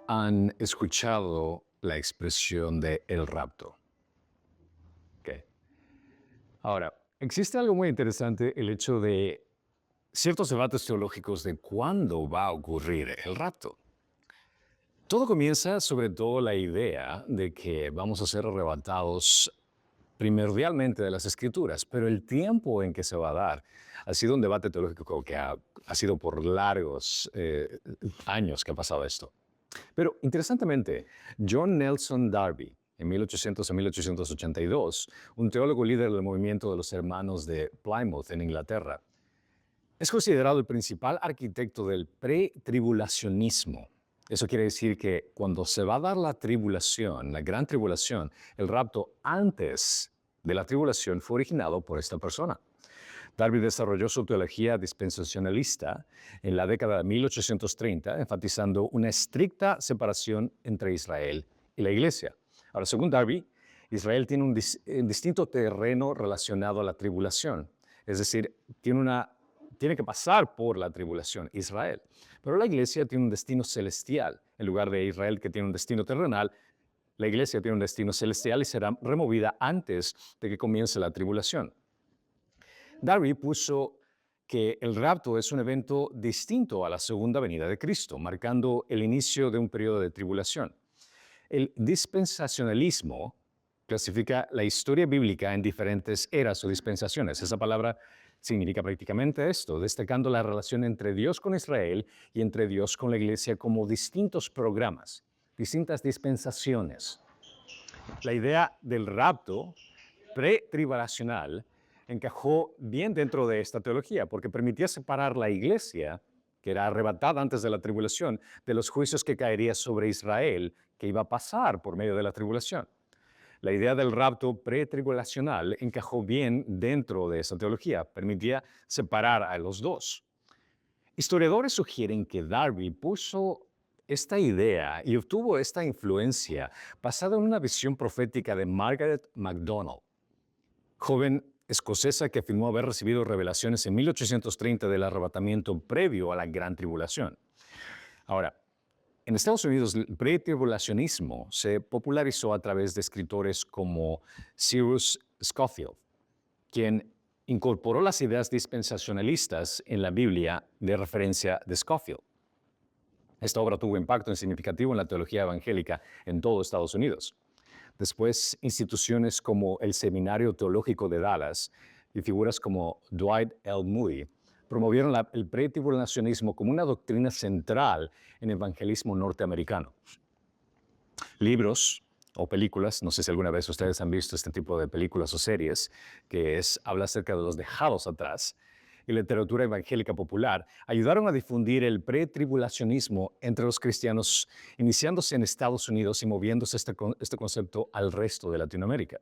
han escuchado la expresión de el rapto? Ok. Ahora, existe algo muy interesante, el hecho de ciertos debates teológicos de cuándo va a ocurrir el rapto. Todo comienza sobre todo la idea de que vamos a ser arrebatados primordialmente de las escrituras, pero el tiempo en que se va a dar ha sido un debate teológico que ha sido por largos años que ha pasado esto. Pero interesantemente, John Nelson Darby, en 1800 a 1882, un teólogo líder del movimiento de los hermanos de Plymouth en Inglaterra, es considerado el principal arquitecto del pretribulacionismo. Eso quiere decir que cuando se va a dar la tribulación, la gran tribulación, el rapto antes de la tribulación fue originado por esta persona. Darby desarrolló su teología dispensacionalista en la década de 1830, enfatizando una estricta separación entre Israel y la Iglesia. Ahora, según Darby, Israel tiene un distinto terreno relacionado a la tribulación, es decir, tiene que pasar por la tribulación, Israel. Pero la Iglesia tiene un destino celestial. En lugar de Israel, que tiene un destino terrenal, la Iglesia tiene un destino celestial y será removida antes de que comience la tribulación. Darby puso que el rapto es un evento distinto a la segunda venida de Cristo, marcando el inicio de un periodo de tribulación. El dispensacionalismo clasifica la historia bíblica en diferentes eras o dispensaciones. Esa palabra significa prácticamente esto, destacando la relación entre Dios con Israel y entre Dios con la iglesia como distintos programas, distintas dispensaciones. La idea del rapto pretribulacional encajó bien dentro de esta teología porque permitía separar la iglesia, que era arrebatada antes de la tribulación, de los juicios que caería sobre Israel, que iba a pasar por medio de la tribulación. La idea del rapto pretribulacional encajó bien dentro de esa teología, permitía separar a los dos. Historiadores sugieren que Darby puso esta idea y obtuvo esta influencia basada en una visión profética de Margaret MacDonald, joven escocesa que afirmó haber recibido revelaciones en 1830 del arrebatamiento previo a la Gran Tribulación. Ahora, en Estados Unidos, el pretribulacionismo se popularizó a través de escritores como Cyrus Scofield, quien incorporó las ideas dispensacionalistas en la Biblia de referencia de Scofield. Esta obra tuvo impacto significativo en la teología evangélica en todo Estados Unidos. Después, instituciones como el Seminario Teológico de Dallas y figuras como Dwight L. Moody promovieron el pretribulacionismo como una doctrina central en el evangelismo norteamericano. Libros o películas, no sé si alguna vez ustedes han visto este tipo de películas o series, habla acerca de los dejados atrás, y la literatura evangélica popular, ayudaron a difundir el pretribulacionismo entre los cristianos, iniciándose en Estados Unidos y moviéndose este concepto al resto de Latinoamérica.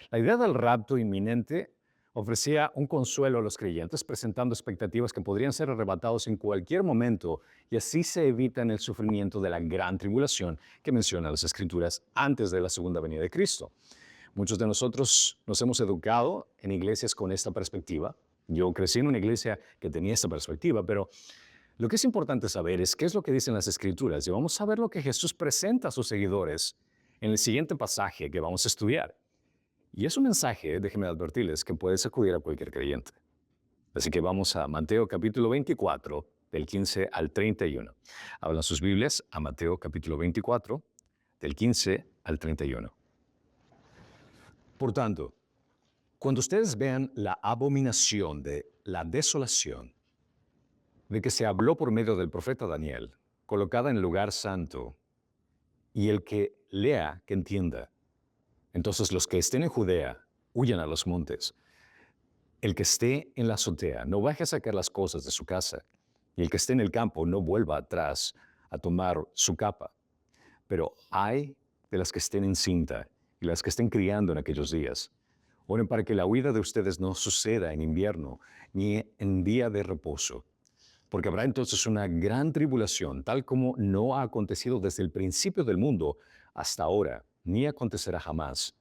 La idea del rapto inminente ofrecía un consuelo a los creyentes, presentando expectativas que podrían ser arrebatados en cualquier momento, y así se evitan el sufrimiento de la gran tribulación que mencionan las Escrituras antes de la segunda venida de Cristo. Muchos de nosotros nos hemos educado en iglesias con esta perspectiva. Yo crecí en una iglesia que tenía esta perspectiva, pero lo que es importante saber es qué es lo que dicen las Escrituras, y vamos a ver lo que Jesús presenta a sus seguidores en el siguiente pasaje que vamos a estudiar. Y es un mensaje, déjenme advertirles, que puede sacudir a cualquier creyente. Así que vamos a Mateo capítulo 24, del 15 al 31. Hablan sus Biblias a Mateo capítulo 24, del 15 al 31. Por tanto, cuando ustedes vean la abominación de la desolación, de que se habló por medio del profeta Daniel, colocada en el lugar santo, y el que lea, que entienda, entonces los que estén en Judea, huyan a los montes. El que esté en la azotea, no baje a sacar las cosas de su casa, y el que esté en el campo, no vuelva atrás a tomar su capa. Pero ay de las que estén en cinta y las que estén criando en aquellos días. Oren para que la huida de ustedes no suceda en invierno ni en día de reposo, porque habrá entonces una gran tribulación, tal como no ha acontecido desde el principio del mundo hasta ahora, ni acontecerá jamás.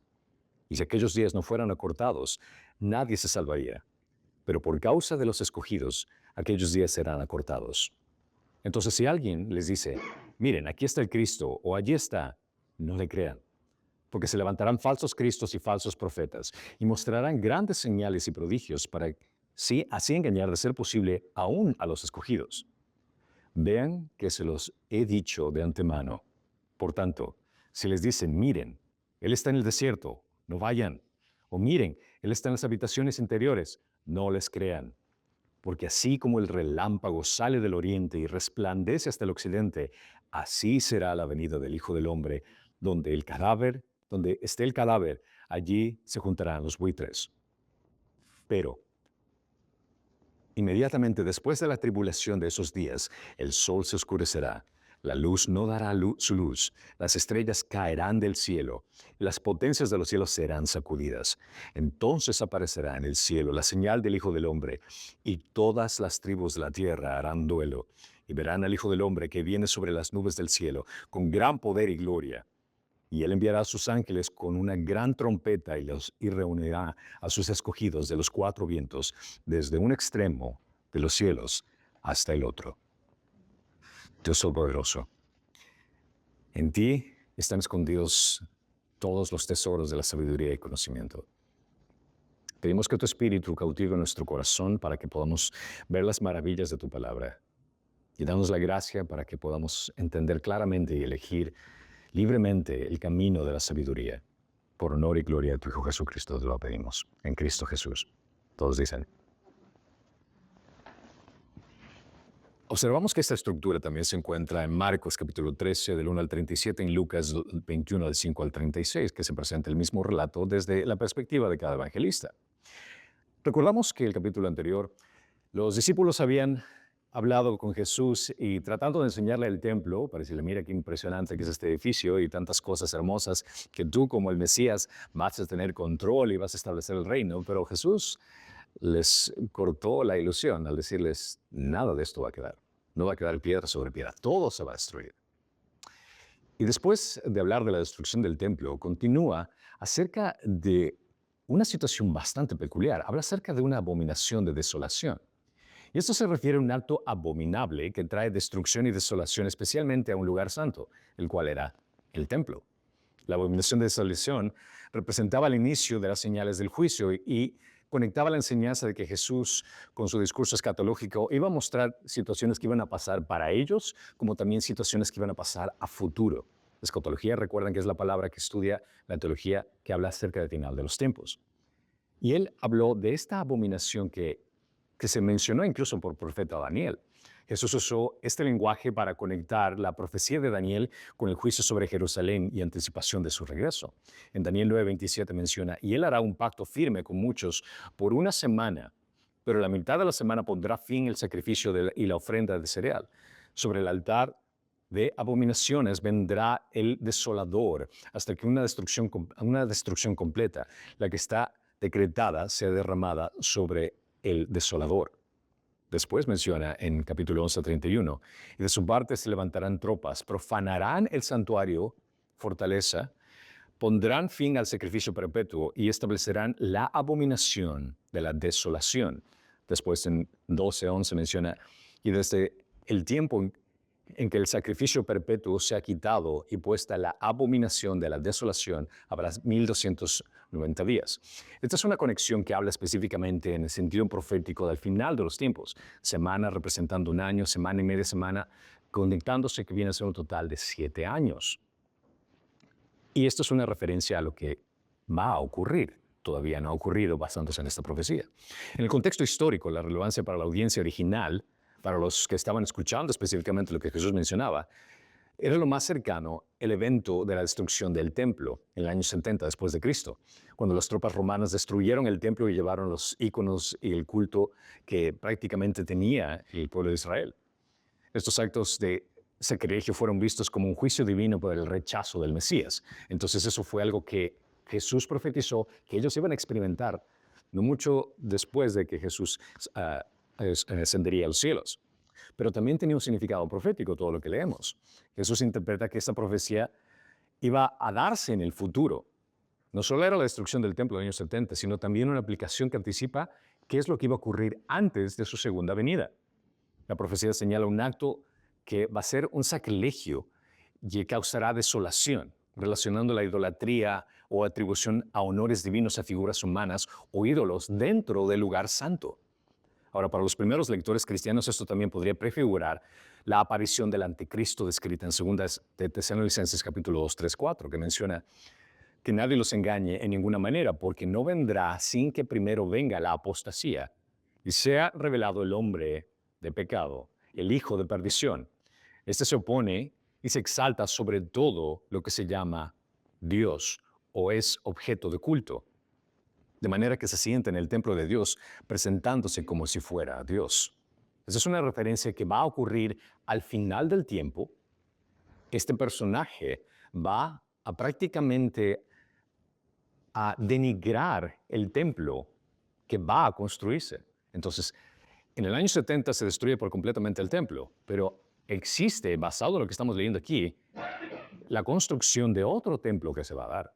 Y si aquellos días no fueran acortados, nadie se salvaría. Pero por causa de los escogidos, aquellos días serán acortados. Entonces, si alguien les dice, miren, aquí está el Cristo o allí está, no le crean, porque se levantarán falsos cristos y falsos profetas y mostrarán grandes señales y prodigios para sí, así engañar de ser posible aún a los escogidos. Vean que se los he dicho de antemano. Por tanto, si les dicen, miren, Él está en el desierto, no vayan. O miren, Él está en las habitaciones interiores, no les crean. Porque así como el relámpago sale del oriente y resplandece hasta el occidente, así será la venida del Hijo del Hombre, donde esté el cadáver, allí se juntarán los buitres. Pero inmediatamente después de la tribulación de esos días, el sol se oscurecerá, la luz no dará su luz, las estrellas caerán del cielo, y las potencias de los cielos serán sacudidas. Entonces aparecerá en el cielo la señal del Hijo del Hombre, y todas las tribus de la tierra harán duelo, y verán al Hijo del Hombre que viene sobre las nubes del cielo, con gran poder y gloria. Y él enviará a sus ángeles con una gran trompeta y reunirá a sus escogidos de los cuatro vientos, desde un extremo de los cielos hasta el otro. Dios Todopoderoso, en ti están escondidos todos los tesoros de la sabiduría y conocimiento. Pedimos que tu Espíritu cautive nuestro corazón para que podamos ver las maravillas de tu palabra. Y danos la gracia para que podamos entender claramente y elegir libremente el camino de la sabiduría. Por honor y gloria de tu Hijo Jesucristo te lo pedimos. En Cristo Jesús. Todos dicen. Observamos que esta estructura también se encuentra en Marcos capítulo 13, del 1 al 37, en Lucas 21, del 5 al 36, que se presenta el mismo relato desde la perspectiva de cada evangelista. Recordamos que el capítulo anterior, los discípulos habían hablado con Jesús y tratando de enseñarle el templo, para decirle, mira qué impresionante que es este edificio y tantas cosas hermosas que tú como el Mesías vas a tener control y vas a establecer el reino. Pero Jesús les cortó la ilusión al decirles, nada de esto va a quedar. No va a quedar piedra sobre piedra, todo se va a destruir. Y después de hablar de la destrucción del templo, continúa acerca de una situación bastante peculiar. Habla acerca de una abominación de desolación. Y esto se refiere a un acto abominable que trae destrucción y desolación especialmente a un lugar santo, el cual era el templo. La abominación de desolación representaba el inicio de las señales del juicio y conectaba la enseñanza de que Jesús, con su discurso escatológico, iba a mostrar situaciones que iban a pasar para ellos, como también situaciones que iban a pasar a futuro. La escatología, recuerdan que es la palabra que estudia la teología que habla acerca del final de los tiempos. Y él habló de esta abominación que se mencionó incluso por el profeta Daniel. Jesús usó este lenguaje para conectar la profecía de Daniel con el juicio sobre Jerusalén y anticipación de su regreso. En Daniel 9:27 menciona, y él hará un pacto firme con muchos por una semana, pero la mitad de la semana pondrá fin el sacrificio y la ofrenda de cereal. Sobre el altar de abominaciones vendrá el desolador, hasta que una destrucción completa, la que está decretada, sea derramada sobre el desolador. Después menciona en capítulo 11:31, y de su parte se levantarán tropas, profanarán el santuario, fortaleza, pondrán fin al sacrificio perpetuo y establecerán la abominación de la desolación. Después en 12:11 menciona, y desde el tiempo en que el sacrificio perpetuo se ha quitado y puesta la abominación de la desolación, habrá 1290 días. Esta es una conexión que habla específicamente en el sentido profético del final de los tiempos. Semana representando un año, semana y media semana, conectándose que viene a ser un total de 7 años. Y esto es una referencia a lo que va a ocurrir. Todavía no ha ocurrido basándose en esta profecía. En el contexto histórico, la relevancia para la audiencia original, para los que estaban escuchando específicamente lo que Jesús mencionaba, era lo más cercano el evento de la destrucción del templo en el año 70 después de Cristo, cuando las tropas romanas destruyeron el templo y llevaron los íconos y el culto que prácticamente tenía el pueblo de Israel. Estos actos de sacrilegio fueron vistos como un juicio divino por el rechazo del Mesías. Entonces eso fue algo que Jesús profetizó que ellos iban a experimentar no mucho después de que Jesús ascendería a los cielos. Pero también tenía un significado profético todo lo que leemos. Jesús interpreta que esta profecía iba a darse en el futuro. No solo era la destrucción del templo en los años 70, sino también una aplicación que anticipa qué es lo que iba a ocurrir antes de su segunda venida. La profecía señala un acto que va a ser un sacrilegio y causará desolación, relacionando la idolatría o atribución a honores divinos a figuras humanas o ídolos dentro del lugar santo. Ahora, para los primeros lectores cristianos, esto también podría prefigurar la aparición del anticristo descrita en 2 de Tesalonicenses capítulo 2, 3, 4, que menciona que nadie los engañe en ninguna manera, porque no vendrá sin que primero venga la apostasía y sea revelado el hombre de pecado, el hijo de perdición. Este se opone y se exalta sobre todo lo que se llama Dios o es objeto de culto, de manera que se sienta en el templo de Dios presentándose como si fuera Dios. Esa es una referencia que va a ocurrir al final del tiempo. Este personaje va a prácticamente a denigrar el templo que va a construirse. Entonces, en el año 70 se destruye por completamente el templo, pero existe, basado en lo que estamos leyendo aquí, la construcción de otro templo que se va a dar.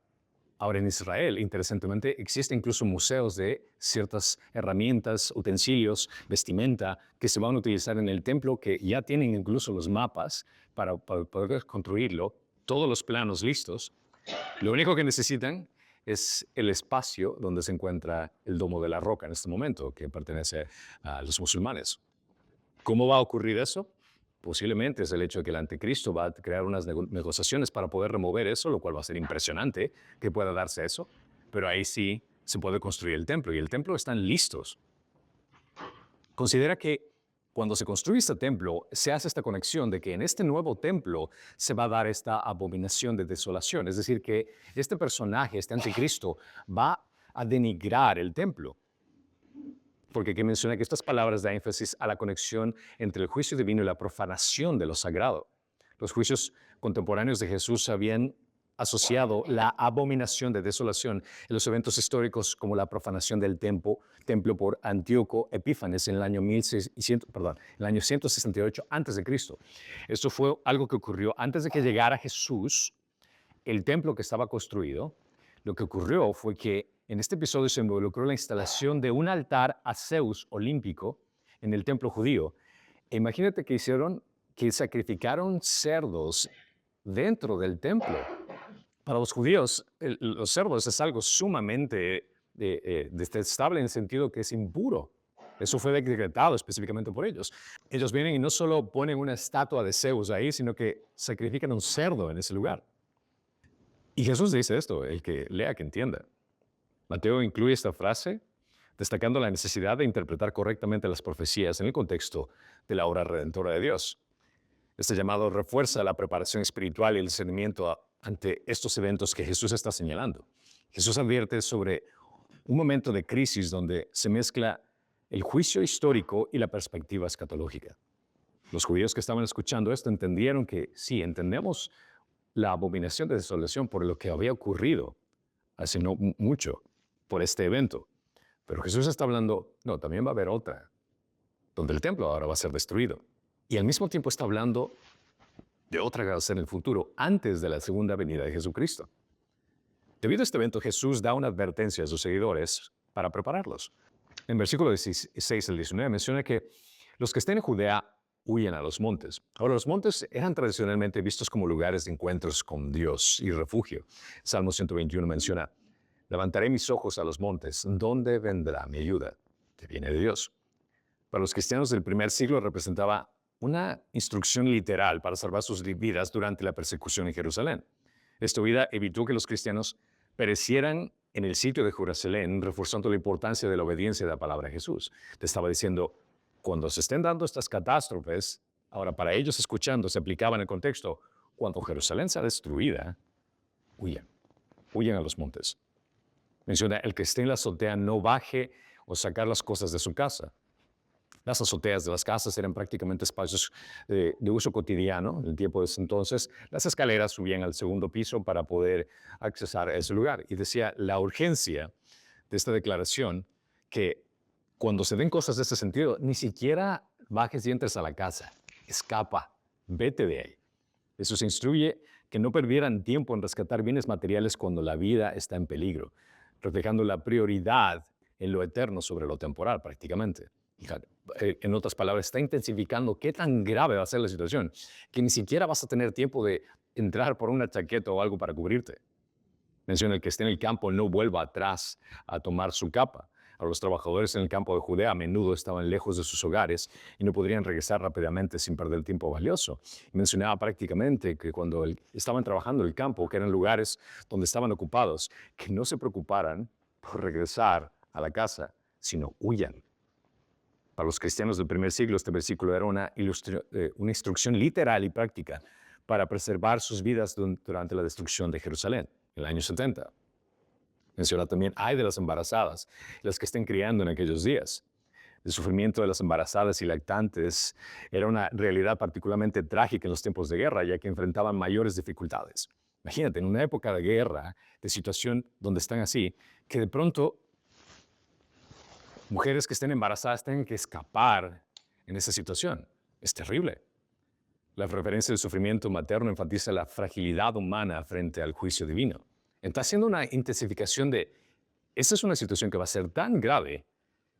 Ahora, en Israel, interesantemente, existen incluso museos de ciertas herramientas, utensilios, vestimenta que se van a utilizar en el templo, que ya tienen incluso los mapas para poder construirlo, todos los planos listos. Lo único que necesitan es el espacio donde se encuentra el Domo de la Roca en este momento, que pertenece a los musulmanes. ¿Cómo va a ocurrir eso? Posiblemente es el hecho de que el anticristo va a crear unas negociaciones para poder remover eso, lo cual va a ser impresionante que pueda darse eso. Pero ahí sí se puede construir el templo y el templo están listos. Considera que cuando se construye este templo, se hace esta conexión de que en este nuevo templo se va a dar esta abominación de desolación. Es decir, que este personaje, este anticristo, va a denigrar el templo. Porque aquí menciona que estas palabras da énfasis a la conexión entre el juicio divino y la profanación de lo sagrado. Los juicios contemporáneos de Jesús habían asociado la abominación de desolación en los eventos históricos como la profanación del templo por Antíoco Epífanes en el año 168 a.C. Esto fue algo que ocurrió antes de que llegara Jesús. El templo que estaba construido, lo que ocurrió fue que en este episodio se involucró la instalación de un altar a Zeus olímpico en el templo judío. E imagínate que sacrificaron cerdos dentro del templo. Para los judíos, los cerdos es algo sumamente detestable en el sentido que es impuro. Eso fue decretado específicamente por ellos. Ellos vienen y no solo ponen una estatua de Zeus ahí, sino que sacrifican un cerdo en ese lugar. Y Jesús dice esto, el que lea que entienda. Mateo incluye esta frase destacando la necesidad de interpretar correctamente las profecías en el contexto de la obra redentora de Dios. Este llamado refuerza la preparación espiritual y el discernimiento ante estos eventos que Jesús está señalando. Jesús advierte sobre un momento de crisis donde se mezcla el juicio histórico y la perspectiva escatológica. Los judíos que estaban escuchando esto entendieron que sí, entendemos la abominación de desolación por lo que había ocurrido hace no mucho por este evento. Pero Jesús está hablando, no, también va a haber otra, donde el templo ahora va a ser destruido. Y al mismo tiempo está hablando de otra que va a ser en el futuro, antes de la segunda venida de Jesucristo. Debido a este evento, Jesús da una advertencia a sus seguidores para prepararlos. En versículo 16 al 19 menciona que los que estén en Judea huyen a los montes. Ahora, los montes eran tradicionalmente vistos como lugares de encuentros con Dios y refugio. Salmo 121 menciona, levantaré mis ojos a los montes, ¿dónde vendrá mi ayuda? Que viene de Dios. Para los cristianos del primer siglo representaba una instrucción literal para salvar sus vidas durante la persecución en Jerusalén. Esta huida evitó que los cristianos perecieran en el sitio de Jerusalén, reforzando la importancia de la obediencia de la palabra de Jesús. Te estaba diciendo, cuando se estén dando estas catástrofes, ahora para ellos escuchando se aplicaba en el contexto, cuando Jerusalén sea destruida, huyan a los montes. Menciona, el que esté en la azotea no baje o sacar las cosas de su casa. Las azoteas de las casas eran prácticamente espacios de uso cotidiano. En el tiempo de ese entonces, las escaleras subían al segundo piso para poder accesar a ese lugar. Y decía la urgencia de esta declaración que cuando se den cosas de ese sentido, ni siquiera bajes y entres a la casa. Escapa, vete de ahí. Eso se instruye que no perdieran tiempo en rescatar bienes materiales cuando la vida está en peligro, reflejando la prioridad en lo eterno sobre lo temporal prácticamente. Fíjate, en otras palabras, está intensificando qué tan grave va a ser la situación, que ni siquiera vas a tener tiempo de entrar por una chaqueta o algo para cubrirte. Menciona el que esté en el campo no vuelva atrás a tomar su capa. A los trabajadores en el campo de Judea a menudo estaban lejos de sus hogares y no podrían regresar rápidamente sin perder tiempo valioso. Y mencionaba prácticamente que cuando estaban trabajando en el campo, que eran lugares donde estaban ocupados, que no se preocuparan por regresar a la casa, sino huyan. Para los cristianos del primer siglo, este versículo era una instrucción literal y práctica para preservar sus vidas durante la destrucción de Jerusalén, en el año 70. Menciona también, hay de las embarazadas, las que estén criando en aquellos días. El sufrimiento de las embarazadas y lactantes era una realidad particularmente trágica en los tiempos de guerra, ya que enfrentaban mayores dificultades. Imagínate, en una época de guerra, de situación donde están así, que de pronto mujeres que estén embarazadas tengan que escapar en esa situación. Es terrible. La referencia del sufrimiento materno enfatiza la fragilidad humana frente al juicio divino. Está haciendo una intensificación de, esta es una situación que va a ser tan grave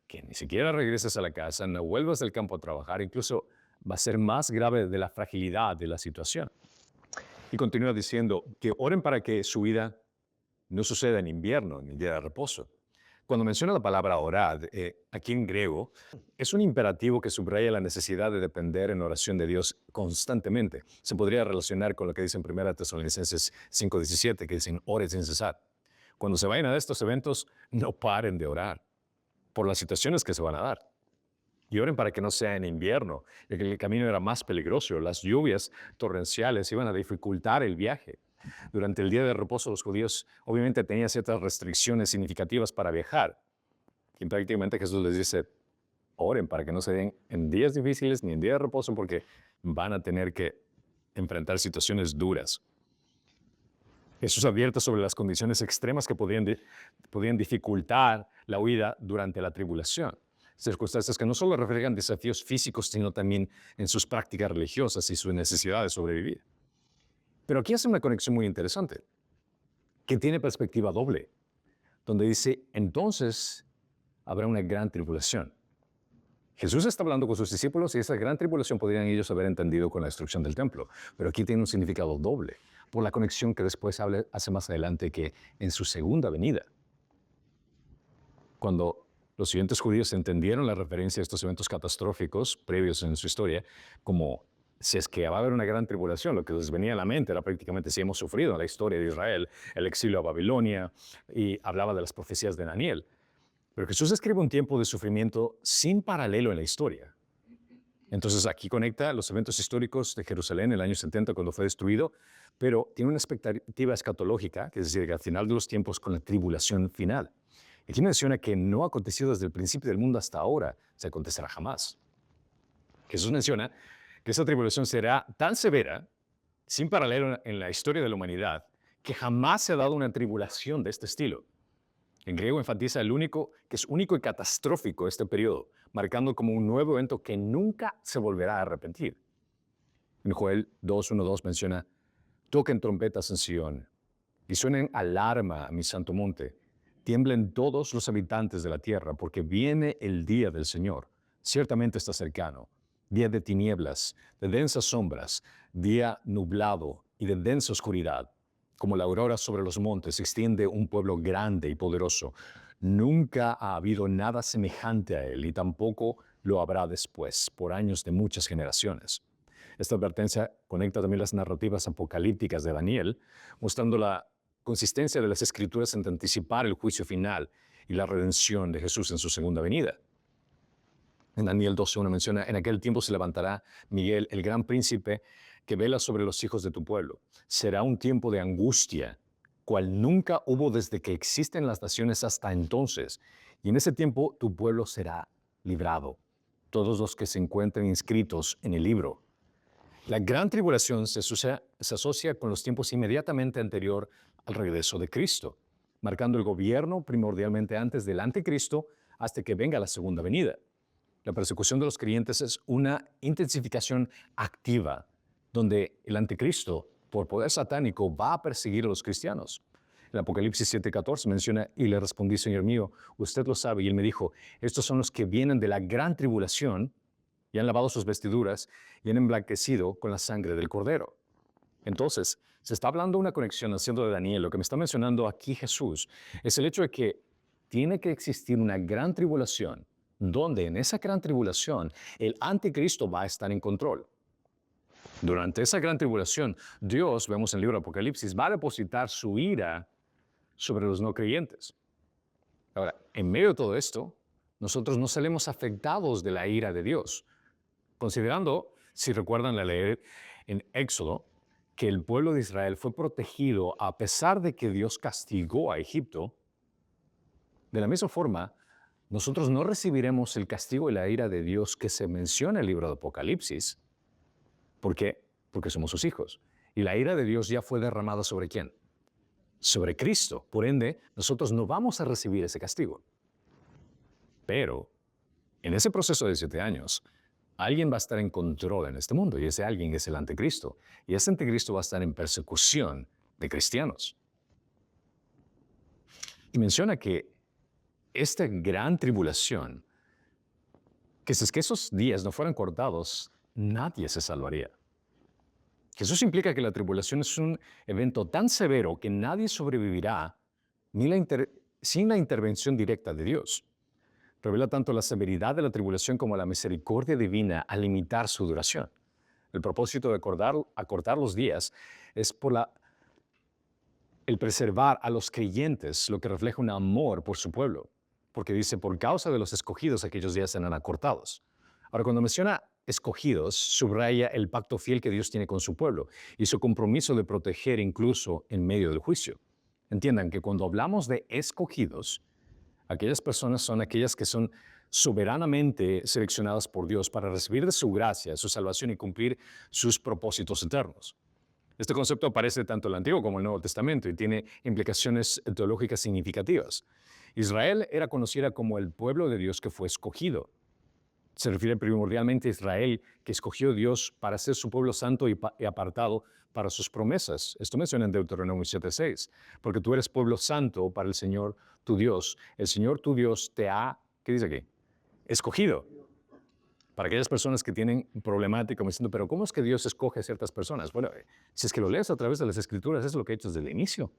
que ni siquiera regreses a la casa, no vuelvas del campo a trabajar, incluso va a ser más grave de la fragilidad de la situación. Y continúa diciendo que oren para que su vida no suceda en invierno, en el día de reposo. Cuando menciona la palabra orar, aquí en griego, es un imperativo que subraya la necesidad de depender en oración de Dios constantemente. Se podría relacionar con lo que dice en 1 Tesalonicenses 5:17, que dicen, ore sin cesar. Cuando se vayan a estos eventos, no paren de orar por las situaciones que se van a dar. Y oren para que no sea en invierno, ya que el camino era más peligroso. Las lluvias torrenciales iban a dificultar el viaje. Durante el día de reposo, los judíos obviamente tenían ciertas restricciones significativas para viajar. Y prácticamente Jesús les dice, oren para que no se den en días difíciles ni en días de reposo, porque van a tener que enfrentar situaciones duras. Jesús advierte sobre las condiciones extremas que podían dificultar la huida durante la tribulación. Circunstancias que no solo reflejan desafíos físicos, sino también en sus prácticas religiosas y su necesidad de sobrevivir. Pero aquí hace una conexión muy interesante, que tiene perspectiva doble, donde dice, entonces habrá una gran tribulación. Jesús está hablando con sus discípulos y esa gran tribulación podrían ellos haber entendido con la destrucción del templo, pero aquí tiene un significado doble, por la conexión que después hace más adelante que en su segunda venida. Cuando los siguientes judíos entendieron la referencia a estos eventos catastróficos previos en su historia, como si es que va a haber una gran tribulación, lo que les venía a la mente era prácticamente si hemos sufrido en la historia de Israel, el exilio a Babilonia, y hablaba de las profecías de Daniel. Pero Jesús describe un tiempo de sufrimiento sin paralelo en la historia. Entonces aquí conecta los eventos históricos de Jerusalén en el año 70 cuando fue destruido, pero tiene una expectativa escatológica, que es decir, que al final de los tiempos con la tribulación final. Aquí menciona que no ha acontecido desde el principio del mundo hasta ahora, se acontecerá jamás. Jesús menciona que esa tribulación será tan severa, sin paralelo en la historia de la humanidad, que jamás se ha dado una tribulación de este estilo. En griego enfatiza que es único y catastrófico este periodo, marcando como un nuevo evento que nunca se volverá a repetir. En Joel 2:1-2 menciona, toquen trompetas en Sión y suenen alarma a mi santo monte. Tiemblen todos los habitantes de la tierra, porque viene el día del Señor. Ciertamente está cercano. Día de tinieblas, de densas sombras, día nublado y de densa oscuridad. Como la aurora sobre los montes, se extiende un pueblo grande y poderoso. Nunca ha habido nada semejante a él y tampoco lo habrá después, por años de muchas generaciones. Esta advertencia conecta también las narrativas apocalípticas de Daniel, mostrando la consistencia de las Escrituras en anticipar el juicio final y la redención de Jesús en su segunda venida. En Daniel 12:1 menciona, en aquel tiempo se levantará Miguel, el gran príncipe, que vela sobre los hijos de tu pueblo. Será un tiempo de angustia, cual nunca hubo desde que existen las naciones hasta entonces. Y en ese tiempo tu pueblo será librado, todos los que se encuentren inscritos en el libro. La gran tribulación se asocia con los tiempos inmediatamente anterior al regreso de Cristo, marcando el gobierno primordialmente antes del anticristo hasta que venga la segunda venida. La persecución de los creyentes es una intensificación activa, donde el anticristo, por poder satánico, va a perseguir a los cristianos. El Apocalipsis 7:14 menciona, y le respondí, Señor mío, usted lo sabe. Y él me dijo, estos son los que vienen de la gran tribulación y han lavado sus vestiduras y han emblanquecido con la sangre del Cordero. Entonces, se está hablando de una conexión haciendo de Daniel. Lo que me está mencionando aquí Jesús es el hecho de que tiene que existir una gran tribulación, donde en esa gran tribulación el anticristo va a estar en control. Durante esa gran tribulación, Dios, vemos en el libro de Apocalipsis, va a depositar su ira sobre los no creyentes. Ahora, en medio de todo esto, nosotros no salimos afectados de la ira de Dios. Considerando, si recuerdan la ley en Éxodo, que el pueblo de Israel fue protegido a pesar de que Dios castigó a Egipto, de la misma forma, nosotros no recibiremos el castigo y la ira de Dios que se menciona en el libro de Apocalipsis. ¿Por qué? Porque somos sus hijos. Y la ira de Dios ya fue derramada ¿sobre quién? Sobre Cristo. Por ende, nosotros no vamos a recibir ese castigo. Pero, en ese proceso de 7 años, alguien va a estar en control en este mundo, y ese alguien es el anticristo. Y ese anticristo va a estar en persecución de cristianos. Y menciona que esta gran tribulación, que si es que esos días no fueran cortados, nadie se salvaría. Jesús implica que la tribulación es un evento tan severo que nadie sobrevivirá sin la intervención directa de Dios. Revela tanto la severidad de la tribulación como la misericordia divina al limitar su duración. El propósito de acortar los días es por el preservar a los creyentes, lo que refleja un amor por su pueblo. Porque dice, por causa de los escogidos, aquellos días serán acortados. Ahora, cuando menciona escogidos, subraya el pacto fiel que Dios tiene con su pueblo y su compromiso de proteger incluso en medio del juicio. Entiendan que cuando hablamos de escogidos, aquellas personas son aquellas que son soberanamente seleccionadas por Dios para recibir de su gracia, su salvación y cumplir sus propósitos eternos. Este concepto aparece tanto en el Antiguo como en el Nuevo Testamento y tiene implicaciones teológicas significativas. Israel era conocida como el pueblo de Dios que fue escogido. Se refiere primordialmente a Israel, que escogió Dios para ser su pueblo santo y apartado para sus promesas. Esto menciona en Deuteronomio 7:6, porque tú eres pueblo santo para el Señor tu Dios. El Señor tu Dios te ha, ¿qué dice aquí? Escogido. Para aquellas personas que tienen problemática, me diciendo, pero ¿cómo es que Dios escoge a ciertas personas? Bueno, si es que lo lees a través de las Escrituras, es lo que ha hecho desde el inicio.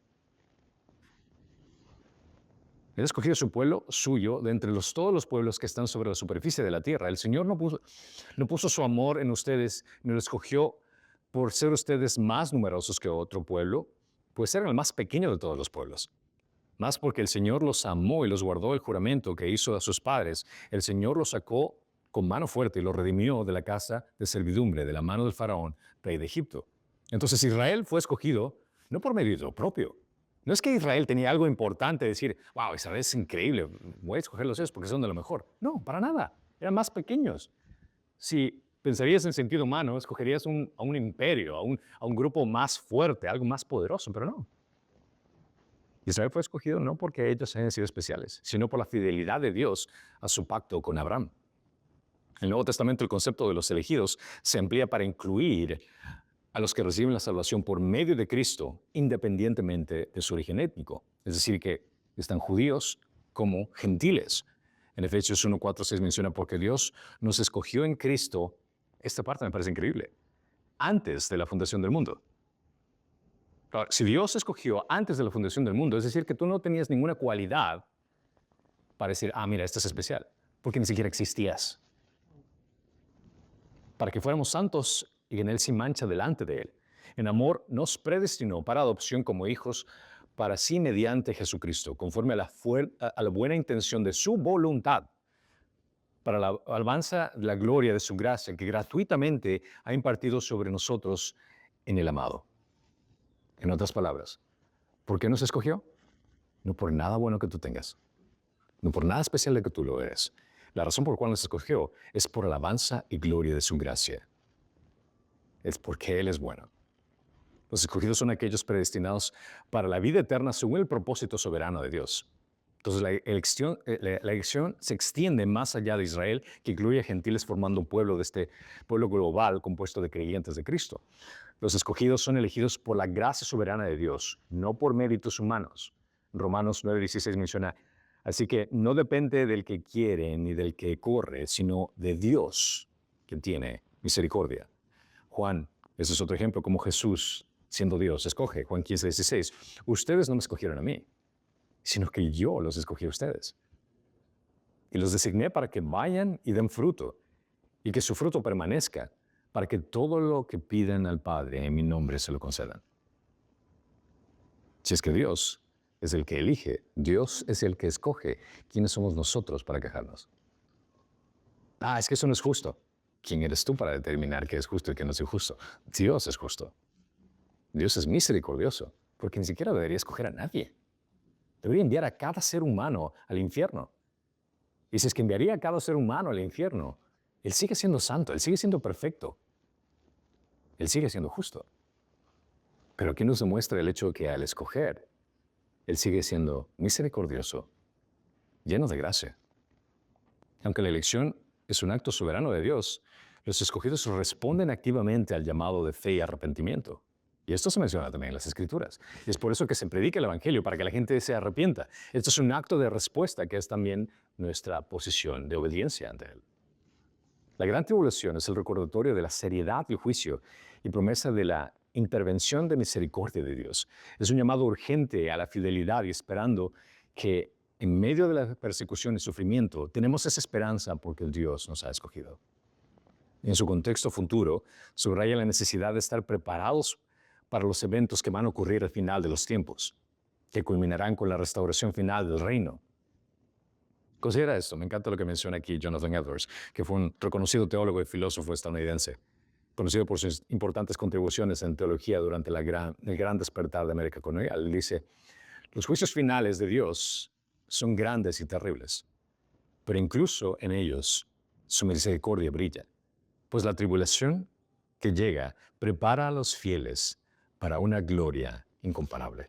Él ha escogido su pueblo suyo de entre todos los pueblos que están sobre la superficie de la tierra. El Señor no puso su amor en ustedes, no lo escogió por ser ustedes más numerosos que otro pueblo, pues eran el más pequeño de todos los pueblos. Más porque el Señor los amó y los guardó el juramento que hizo a sus padres. El Señor los sacó con mano fuerte y los redimió de la casa de servidumbre, de la mano del faraón, rey de Egipto. Entonces Israel fue escogido no por mérito propio. No es que Israel tenía algo importante, decir, wow, Israel es increíble, voy a escogerlos ellos porque son de lo mejor. No, para nada, eran más pequeños. Si pensarías en sentido humano, escogerías a un imperio, a un grupo más fuerte, algo más poderoso, pero no. Israel fue escogido no porque ellos hayan sido especiales, sino por la fidelidad de Dios a su pacto con Abraham. En el Nuevo Testamento el concepto de los elegidos se amplía para incluir a los que reciben la salvación por medio de Cristo, independientemente de su origen étnico. Es decir, que están judíos como gentiles. En Efesios 1, 4, 6 menciona, porque Dios nos escogió en Cristo, esta parte me parece increíble, antes de la fundación del mundo. Claro, si Dios escogió antes de la fundación del mundo, es decir, que tú no tenías ninguna cualidad para decir, ah, mira, este es especial, porque ni siquiera existías. Para que fuéramos santos y en Él sin mancha delante de Él. En amor nos predestinó para adopción como hijos para sí mediante Jesucristo, conforme a la buena intención de su voluntad, para la alabanza de la gloria de su gracia, que gratuitamente ha impartido sobre nosotros en el amado. En otras palabras, ¿por qué nos escogió? No por nada bueno que tú tengas, no por nada especial de que tú lo eres. La razón por la cual nos escogió es por alabanza y gloria de su gracia. Es porque Él es bueno. Los escogidos son aquellos predestinados para la vida eterna según el propósito soberano de Dios. Entonces la elección se extiende más allá de Israel, que incluye a gentiles formando un pueblo de este pueblo global compuesto de creyentes de Cristo. Los escogidos son elegidos por la gracia soberana de Dios, no por méritos humanos. Romanos 9:16 menciona, así que no depende del que quiere ni del que corre, sino de Dios, quien tiene misericordia. Juan, ese es otro ejemplo, como Jesús, siendo Dios, escoge. Juan 15:16, ustedes no me escogieron a mí, sino que yo los escogí a ustedes. Y los designé para que vayan y den fruto, y que su fruto permanezca, para que todo lo que pidan al Padre en mi nombre se lo concedan. Si es que Dios es el que elige, Dios es el que escoge, ¿quiénes somos nosotros para quejarnos? Es que eso no es justo. ¿Quién eres tú para determinar qué es justo y qué no es injusto? Dios es justo. Dios es misericordioso, porque ni siquiera debería escoger a nadie. Debería enviar a cada ser humano al infierno. Y si es que enviaría a cada ser humano al infierno, Él sigue siendo santo, Él sigue siendo perfecto, Él sigue siendo justo. Pero aquí nos demuestra el hecho de que al escoger, Él sigue siendo misericordioso, lleno de gracia. Aunque la elección es un acto soberano de Dios, los escogidos responden activamente al llamado de fe y arrepentimiento. Y esto se menciona también en las Escrituras. Y es por eso que se predica el Evangelio, para que la gente se arrepienta. Esto es un acto de respuesta que es también nuestra posición de obediencia ante Él. La gran tribulación es el recordatorio de la seriedad del juicio y promesa de la intervención de misericordia de Dios. Es un llamado urgente a la fidelidad y esperando que en medio de la persecución y sufrimiento tenemos esa esperanza porque Dios nos ha escogido. En su contexto futuro, subraya la necesidad de estar preparados para los eventos que van a ocurrir al final de los tiempos, que culminarán con la restauración final del reino. Considera esto, me encanta lo que menciona aquí Jonathan Edwards, que fue un reconocido teólogo y filósofo estadounidense, conocido por sus importantes contribuciones en teología durante el gran despertar de América colonial. Él dice, los juicios finales de Dios son grandes y terribles, pero incluso en ellos su misericordia brilla, pues la tribulación que llega prepara a los fieles para una gloria incomparable.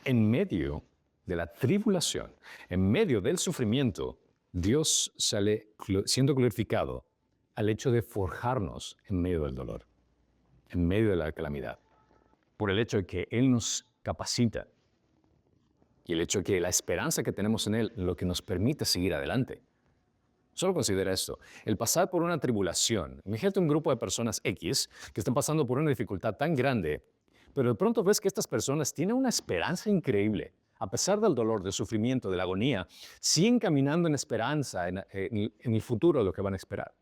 En medio de la tribulación, en medio del sufrimiento, Dios sale siendo glorificado al hecho de forjarnos en medio del dolor, en medio de la calamidad, por el hecho de que Él nos capacita y el hecho de que la esperanza que tenemos en Él lo que nos permite seguir adelante. Solo considera esto, el pasar por una tribulación. Imagínate un grupo de personas X que están pasando por una dificultad tan grande, pero de pronto ves que estas personas tienen una esperanza increíble. A pesar del dolor, del sufrimiento, de la agonía, siguen caminando en esperanza en el futuro, lo que van a esperar.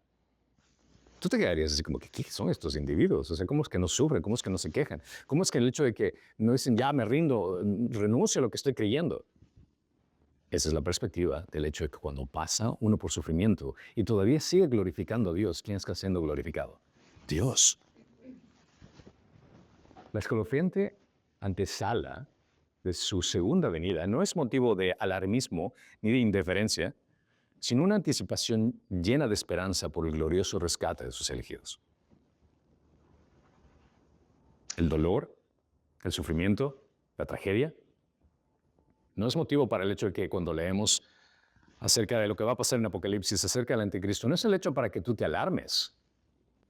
Tú te quedarías así como, ¿qué son estos individuos? O sea, ¿cómo es que no sufren? ¿Cómo es que no se quejan? ¿Cómo es que el hecho de que no dicen, ya me rindo, renuncio a lo que estoy creyendo? Esa es la perspectiva del hecho de que cuando pasa uno por sufrimiento y todavía sigue glorificando a Dios, ¿quién está siendo glorificado? Dios. La escalofriante antesala de su segunda venida no es motivo de alarmismo ni de indiferencia, sino una anticipación llena de esperanza por el glorioso rescate de sus elegidos. El dolor, el sufrimiento, la tragedia, no es motivo para el hecho de que cuando leemos acerca de lo que va a pasar en Apocalipsis, acerca del anticristo, no es el hecho para que tú te alarmes,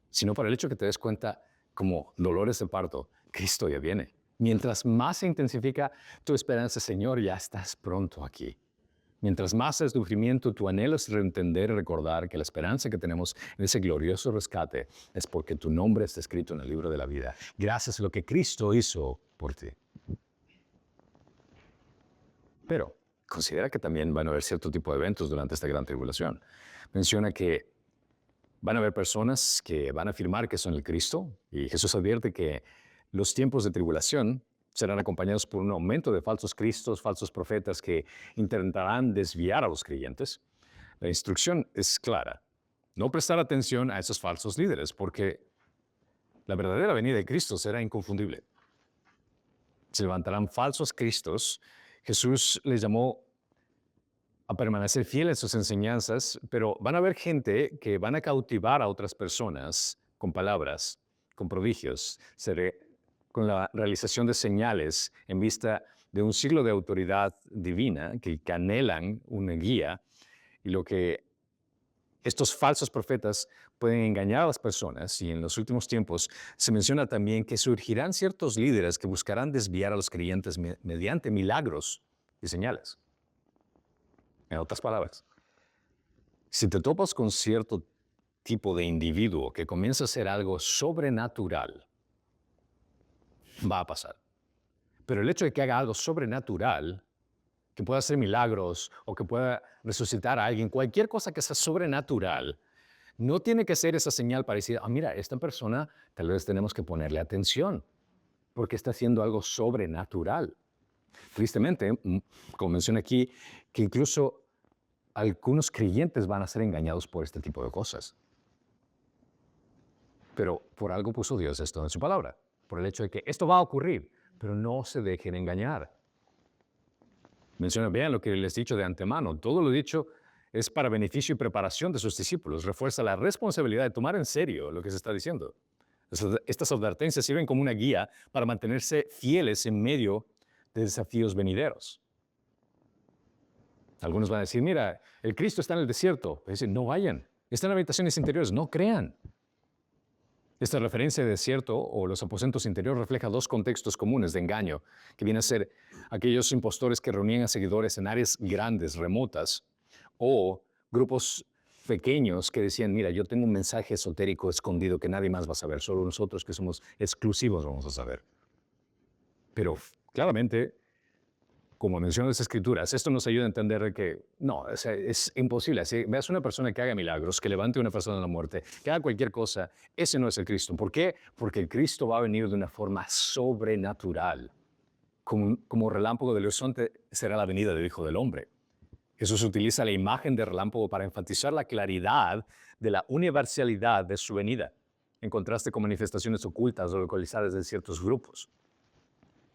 sino para el hecho que te des cuenta, como dolores de parto, Cristo ya viene. Mientras más se intensifica tu esperanza, Señor, ya estás pronto aquí. Mientras más el sufrimiento, tu anhelo es entender y recordar que la esperanza que tenemos en ese glorioso rescate es porque tu nombre está escrito en el libro de la vida, gracias a lo que Cristo hizo por ti. Pero considera que también van a haber cierto tipo de eventos durante esta gran tribulación. Menciona que van a haber personas que van a afirmar que son el Cristo, y Jesús advierte que los tiempos de tribulación serán acompañados por un aumento de falsos cristos, falsos profetas que intentarán desviar a los creyentes. La instrucción es clara: no prestar atención a esos falsos líderes, porque la verdadera venida de Cristo será inconfundible. Se levantarán falsos cristos. Jesús les llamó a permanecer fieles a sus enseñanzas, pero van a haber gente que van a cautivar a otras personas con palabras, con prodigios, con la realización de señales en vista de un siglo de autoridad divina que anhelan una guía y lo que estos falsos profetas pueden engañar a las personas y en los últimos tiempos se menciona también que surgirán ciertos líderes que buscarán desviar a los creyentes mediante milagros y señales. En otras palabras, si te topas con cierto tipo de individuo que comienza a hacer algo sobrenatural, va a pasar. Pero el hecho de que haga algo sobrenatural, que pueda hacer milagros o que pueda resucitar a alguien, cualquier cosa que sea sobrenatural, no tiene que ser esa señal para decir, mira, esta persona tal vez tenemos que ponerle atención porque está haciendo algo sobrenatural. Tristemente, como mencioné aquí, que incluso algunos creyentes van a ser engañados por este tipo de cosas. Pero por algo puso Dios esto en su palabra, por el hecho de que esto va a ocurrir, pero no se dejen engañar. Menciona, vean lo que les he dicho de antemano. Todo lo dicho es para beneficio y preparación de sus discípulos. Refuerza la responsabilidad de tomar en serio lo que se está diciendo. Estas advertencias sirven como una guía para mantenerse fieles en medio de desafíos venideros. Algunos van a decir, mira, el Cristo está en el desierto. Dicen, no vayan. Está en habitaciones interiores. No crean. Esta referencia de desierto o los aposentos interiores refleja dos contextos comunes de engaño, que vienen a ser aquellos impostores que reunían a seguidores en áreas grandes, remotas, o grupos pequeños que decían, mira, yo tengo un mensaje esotérico escondido que nadie más va a saber, solo nosotros que somos exclusivos vamos a saber. Pero claramente, como mencionan las Escrituras, esto nos ayuda a entender que no, o sea, es imposible. Si veas una persona que haga milagros, que levante a una persona de la muerte, que haga cualquier cosa, ese no es el Cristo. ¿Por qué? Porque el Cristo va a venir de una forma sobrenatural. Como relámpago del horizonte será la venida del Hijo del Hombre. Jesús utiliza la imagen de relámpago para enfatizar la claridad de la universalidad de su venida, en contraste con manifestaciones ocultas o localizadas en ciertos grupos.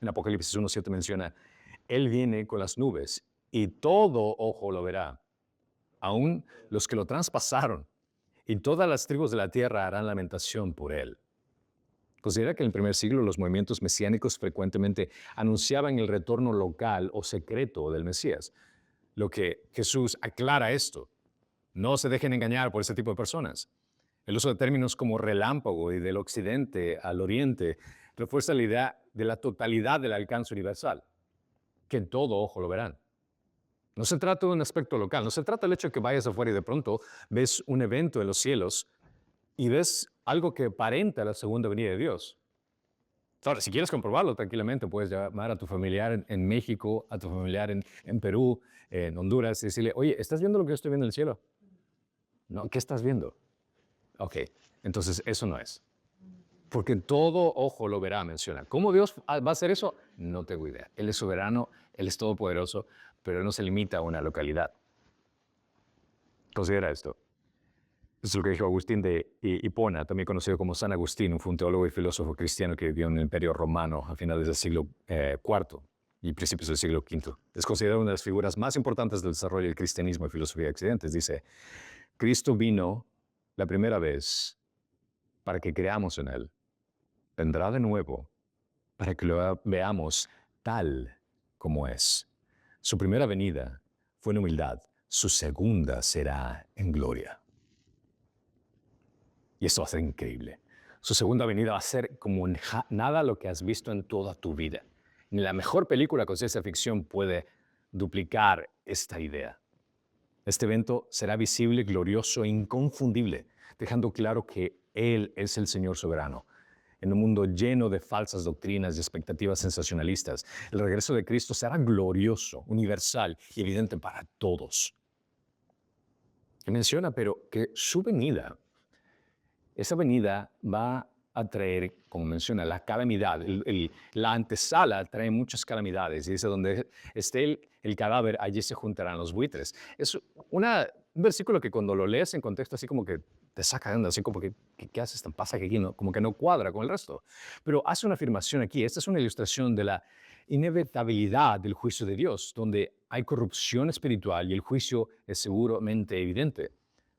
En Apocalipsis 1:7 menciona, Él viene con las nubes y todo ojo lo verá, aun los que lo traspasaron, y todas las tribus de la tierra harán lamentación por Él. Considera que en el primer siglo los movimientos mesiánicos frecuentemente anunciaban el retorno local o secreto del Mesías. Lo que Jesús aclara esto. No se dejen engañar por ese tipo de personas. El uso de términos como relámpago y del occidente al oriente refuerza la idea de la totalidad del alcance universal, que en todo ojo lo verán. No se trata de un aspecto local, no se trata del hecho de que vayas afuera y de pronto ves un evento en los cielos y ves algo que aparenta la segunda venida de Dios. Ahora, si quieres comprobarlo tranquilamente, puedes llamar a tu familiar en México, a tu familiar en Perú, en Honduras, y decirle, oye, ¿estás viendo lo que yo estoy viendo en el cielo? No, ¿qué estás viendo? Ok, entonces eso no es. Porque todo ojo lo verá, menciona. ¿Cómo Dios va a hacer eso? No tengo idea. Él es soberano, Él es todopoderoso, pero Él no se limita a una localidad. Considera esto. Esto es lo que dijo Agustín de Hipona, también conocido como San Agustín, fue un teólogo y filósofo cristiano que vivió en el Imperio Romano a finales del siglo IV y principios del siglo V. Es considerado una de las figuras más importantes del desarrollo del cristianismo y filosofía de Occidente. Dice, Cristo vino la primera vez para que creamos en Él. Vendrá de nuevo para que lo veamos tal como es. Su primera venida fue en humildad, su segunda será en gloria. Y esto va a ser increíble. Su segunda venida va a ser como nada lo que has visto en toda tu vida. Ni la mejor película con ciencia ficción puede duplicar esta idea. Este evento será visible, glorioso e inconfundible, dejando claro que Él es el Señor soberano. En un mundo lleno de falsas doctrinas y expectativas sensacionalistas, el regreso de Cristo será glorioso, universal y evidente para todos. Y menciona, pero que su venida, esa venida va a traer, como menciona, la calamidad. La antesala trae muchas calamidades. Y dice, donde esté el cadáver, allí se juntarán los buitres. Es un versículo que cuando lo lees en contexto así como que te saca de onda, así como que, ¿qué haces? Tan pasa que aquí no, como que no cuadra con el resto. Pero hace una afirmación aquí. Esta es una ilustración de la inevitabilidad del juicio de Dios, donde hay corrupción espiritual y el juicio es seguramente evidente.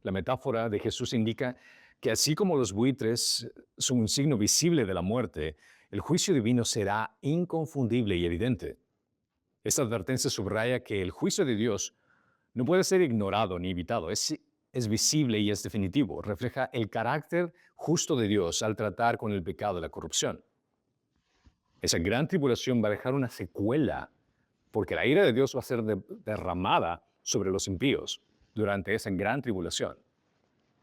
La metáfora de Jesús indica que así como los buitres son un signo visible de la muerte, el juicio divino será inconfundible y evidente. Esta advertencia subraya que el juicio de Dios no puede ser ignorado ni evitado. Es visible y es definitivo. Refleja el carácter justo de Dios al tratar con el pecado de la corrupción. Esa gran tribulación va a dejar una secuela porque la ira de Dios va a ser derramada sobre los impíos durante esa gran tribulación.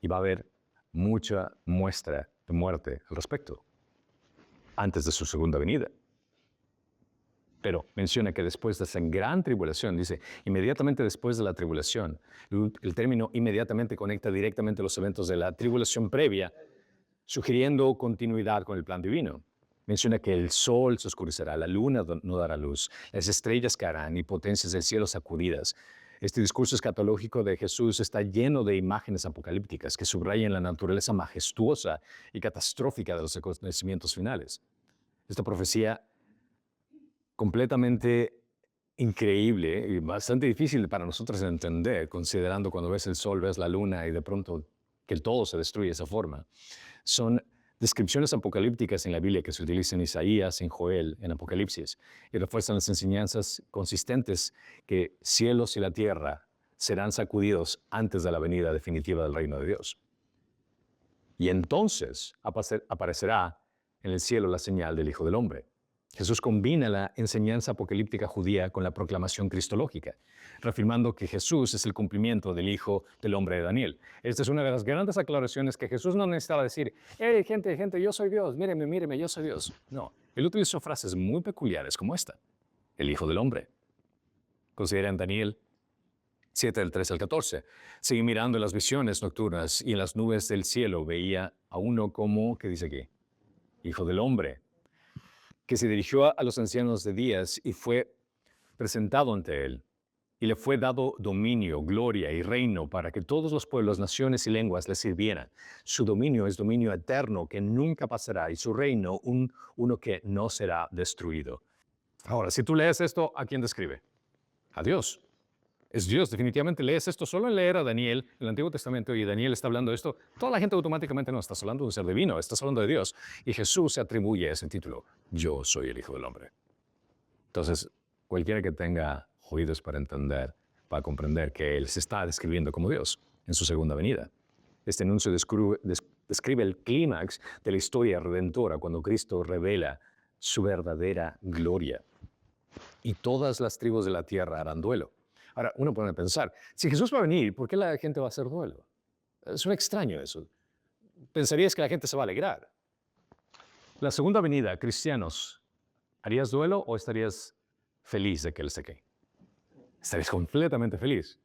Y va a haber mucha muestra de muerte al respecto, antes de su segunda venida. Pero menciona que después de esa gran tribulación, dice, inmediatamente después de la tribulación, el término inmediatamente conecta directamente los eventos de la tribulación previa, sugiriendo continuidad con el plan divino. Menciona que el sol se oscurecerá, la luna no dará luz, las estrellas caerán y potencias del cielo sacudidas. Este discurso escatológico de Jesús está lleno de imágenes apocalípticas que subrayan la naturaleza majestuosa y catastrófica de los acontecimientos finales. Esta profecía completamente increíble y bastante difícil para nosotros de entender, considerando cuando ves el sol, ves la luna y de pronto que todo se destruye de esa forma. Son descripciones apocalípticas en la Biblia que se utilizan en Isaías, en Joel, en Apocalipsis, y refuerzan las enseñanzas consistentes que cielos y la tierra serán sacudidos antes de la venida definitiva del reino de Dios. Y entonces aparecerá en el cielo la señal del Hijo del Hombre. Jesús combina la enseñanza apocalíptica judía con la proclamación cristológica, reafirmando que Jesús es el cumplimiento del Hijo del Hombre de Daniel. Esta es una de las grandes aclaraciones que Jesús no necesitaba decir, hey, gente, yo soy Dios, míreme, yo soy Dios. No, él utilizó frases muy peculiares como esta, el Hijo del Hombre. Considera en Daniel 7, del 13 al 14. Seguí mirando en las visiones nocturnas y en las nubes del cielo veía a uno como, ¿qué dice aquí? Hijo del Hombre, que se dirigió a los ancianos de días y fue presentado ante él. Y le fue dado dominio, gloria y reino para que todos los pueblos, naciones y lenguas le sirvieran. Su dominio es dominio eterno que nunca pasará y su reino uno que no será destruido. Ahora, si tú lees esto, ¿a quién describe? A Dios. Es Dios, definitivamente lees esto. Solo en leer a Daniel, en el Antiguo Testamento, y Daniel está hablando de esto, toda la gente automáticamente no, estás hablando de un ser divino, estás hablando de Dios. Y Jesús se atribuye ese título, yo soy el Hijo del Hombre. Entonces, cualquiera que tenga oídos para entender, va a comprender que Él se está describiendo como Dios en su segunda venida. Este anuncio describe el clímax de la historia redentora cuando Cristo revela su verdadera gloria. Y todas las tribus de la tierra harán duelo. Ahora, uno puede pensar, si Jesús va a venir, ¿por qué la gente va a hacer duelo? Es un extraño eso. Pensarías que la gente se va a alegrar. La segunda venida, cristianos, ¿harías duelo o estarías feliz de que Él esté aquí? Estarías completamente feliz.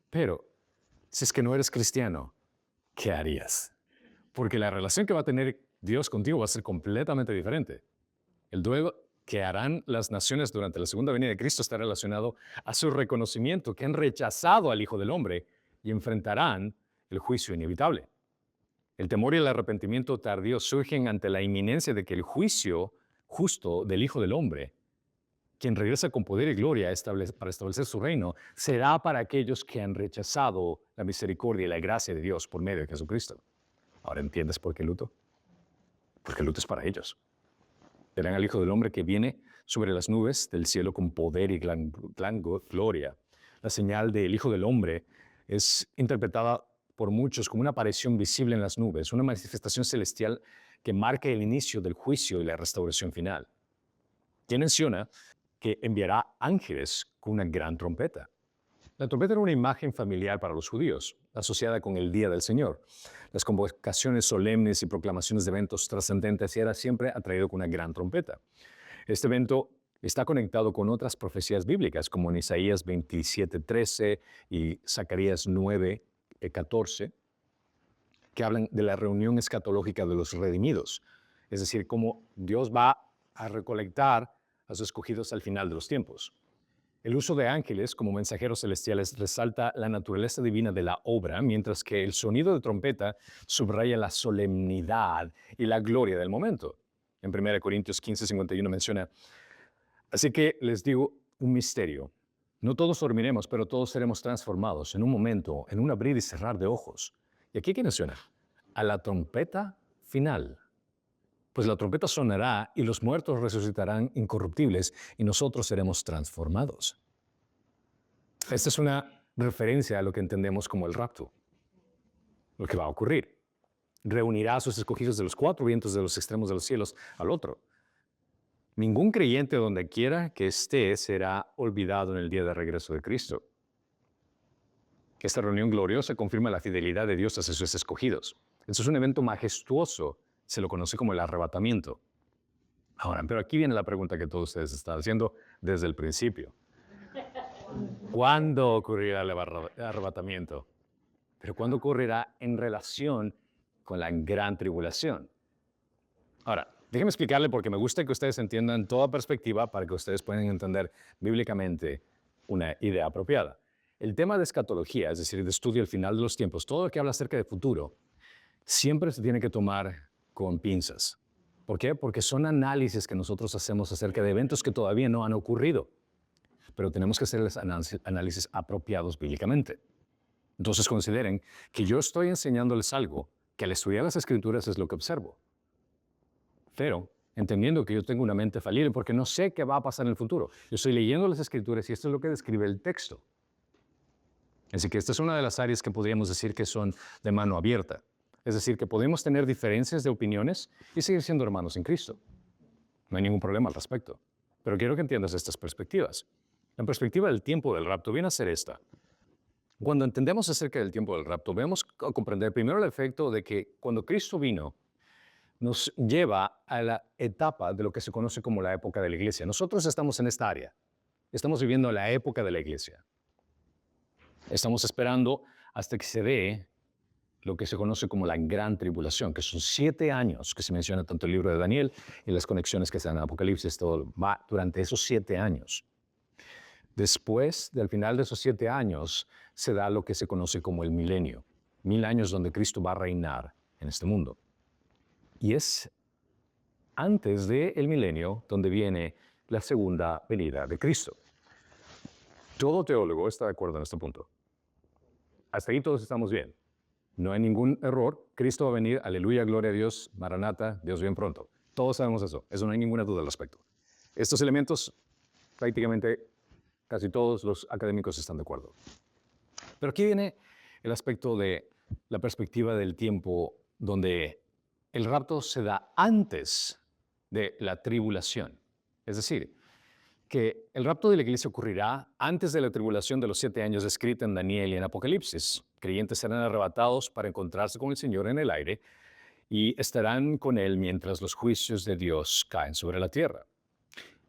Pero, si es que no eres cristiano, ¿qué harías? Porque la relación que va a tener Dios contigo va a ser completamente diferente. El duelo que harán las naciones durante la segunda venida de Cristo está relacionado a su reconocimiento que han rechazado al Hijo del Hombre y enfrentarán el juicio inevitable. El temor y el arrepentimiento tardío surgen ante la inminencia de que el juicio justo del Hijo del Hombre, quien regresa con poder y gloria para establecer su reino, será para aquellos que han rechazado la misericordia y la gracia de Dios por medio de Jesucristo. ¿Ahora entiendes por qué luto? Porque el luto es para ellos. Verán al Hijo del Hombre que viene sobre las nubes del cielo con poder y gran gloria. La señal del Hijo del Hombre es interpretada por muchos como una aparición visible en las nubes, una manifestación celestial que marca el inicio del juicio y la restauración final. Quien menciona que enviará ángeles con una gran trompeta. La trompeta era una imagen familiar para los judíos, asociada con el Día del Señor. Las convocaciones solemnes y proclamaciones de eventos trascendentes era siempre atraído con una gran trompeta. Este evento está conectado con otras profecías bíblicas, como en Isaías 27:13 y Zacarías 9:14, que hablan de la reunión escatológica de los redimidos. Es decir, cómo Dios va a recolectar a sus escogidos al final de los tiempos. El uso de ángeles como mensajeros celestiales resalta la naturaleza divina de la obra, mientras que el sonido de trompeta subraya la solemnidad y la gloria del momento. En 1 Corintios 15:51 menciona, así que les digo un misterio. No todos dormiremos, pero todos seremos transformados en un momento, en un abrir y cerrar de ojos. ¿Y aquí qué menciona? A la trompeta final. Pues la trompeta sonará y los muertos resucitarán incorruptibles y nosotros seremos transformados. Esta es una referencia a lo que entendemos como el rapto, lo que va a ocurrir. Reunirá a sus escogidos de los cuatro vientos de los extremos de los cielos al otro. Ningún creyente donde quiera que esté será olvidado en el día de regreso de Cristo. Esta reunión gloriosa confirma la fidelidad de Dios hacia sus escogidos. Esto es un evento majestuoso, se lo conoce como el arrebatamiento. Ahora, pero aquí viene la pregunta que todos ustedes están haciendo desde el principio. ¿Cuándo ocurrirá el arrebatamiento? Pero ¿cuándo ocurrirá en relación con la gran tribulación? Ahora, déjenme explicarle porque me gusta que ustedes entiendan toda perspectiva para que ustedes puedan entender bíblicamente una idea apropiada. El tema de escatología, es decir, de estudio al final de los tiempos, todo lo que habla acerca de futuro, siempre se tiene que tomar con pinzas. ¿Por qué? Porque son análisis que nosotros hacemos acerca de eventos que todavía no han ocurrido, pero tenemos que hacer los análisis apropiados bíblicamente. Entonces consideren que yo estoy enseñándoles algo que al estudiar las Escrituras es lo que observo. Pero entendiendo que yo tengo una mente falible porque no sé qué va a pasar en el futuro. Yo estoy leyendo las Escrituras y esto es lo que describe el texto. Así que esta es una de las áreas que podríamos decir que son de mano abierta. Es decir, que podemos tener diferencias de opiniones y seguir siendo hermanos en Cristo. No hay ningún problema al respecto. Pero quiero que entiendas estas perspectivas. La perspectiva del tiempo del rapto viene a ser esta. Cuando entendemos acerca del tiempo del rapto, vemos a comprender primero el efecto de que cuando Cristo vino, nos lleva a la etapa de lo que se conoce como la época de la iglesia. Nosotros estamos en esta área. Estamos viviendo la época de la iglesia. Estamos esperando hasta que se dé lo que se conoce como la gran tribulación, que son 7 años que se menciona tanto el libro de Daniel y las conexiones que están en Apocalipsis. Todo va durante esos 7 años. Después del final de esos 7 años se da lo que se conoce como el milenio. 1000 años donde Cristo va a reinar en este mundo. Y es antes del milenio donde viene la segunda venida de Cristo. Todo teólogo está de acuerdo en este punto. Hasta ahí todos estamos bien. No hay ningún error. Cristo va a venir, aleluya, gloria a Dios, maranata, Dios bien pronto. Todos sabemos eso. Eso no hay ninguna duda al respecto. Estos elementos, prácticamente casi todos los académicos están de acuerdo. Pero aquí viene el aspecto de la perspectiva del tiempo donde el rapto se da antes de la tribulación. Es decir, que el rapto de la iglesia ocurrirá antes de la tribulación de los 7 años descrita en Daniel y en Apocalipsis. Creyentes serán arrebatados para encontrarse con el Señor en el aire y estarán con Él mientras los juicios de Dios caen sobre la tierra.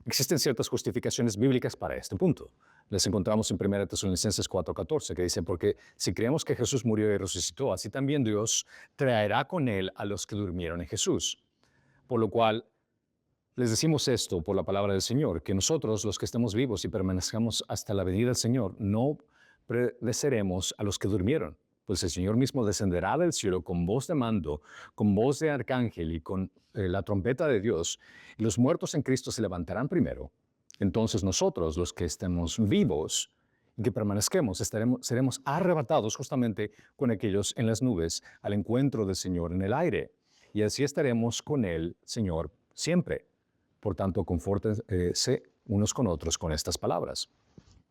Existen ciertas justificaciones bíblicas para este punto. Las encontramos en 1 Tesalonicenses 4:14, que dice, porque si creemos que Jesús murió y resucitó, así también Dios traerá con Él a los que durmieron en Jesús. Por lo cual, les decimos esto por la palabra del Señor, que nosotros, los que estemos vivos y permanezcamos hasta la venida del Señor, no precederemos a los que durmieron, pues el Señor mismo descenderá del cielo con voz de mando, con voz de arcángel y con la trompeta de Dios, y los muertos en Cristo se levantarán primero. Entonces nosotros, los que estemos vivos y que permanezcamos, seremos arrebatados justamente con aquellos en las nubes al encuentro del Señor en el aire. Y así estaremos con el Señor siempre. Por tanto, confórtense unos con otros con estas palabras.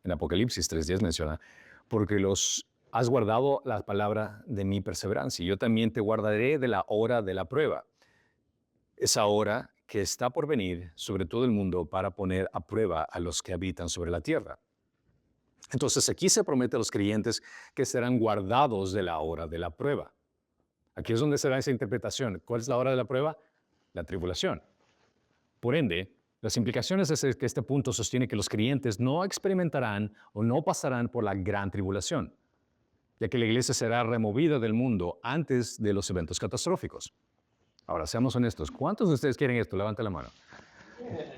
En Apocalipsis 3:10 menciona, porque los has guardado la palabra de mi perseverancia, y yo también te guardaré de la hora de la prueba. Esa hora que está por venir sobre todo el mundo para poner a prueba a los que habitan sobre la tierra. Entonces aquí se promete a los creyentes que serán guardados de la hora de la prueba. Aquí es donde será esa interpretación. ¿Cuál es la hora de la prueba? La tribulación. Por ende, las implicaciones es que este punto sostiene que los creyentes no experimentarán o no pasarán por la gran tribulación, ya que la iglesia será removida del mundo antes de los eventos catastróficos. Ahora, seamos honestos. ¿Cuántos de ustedes quieren esto? Levanten la mano.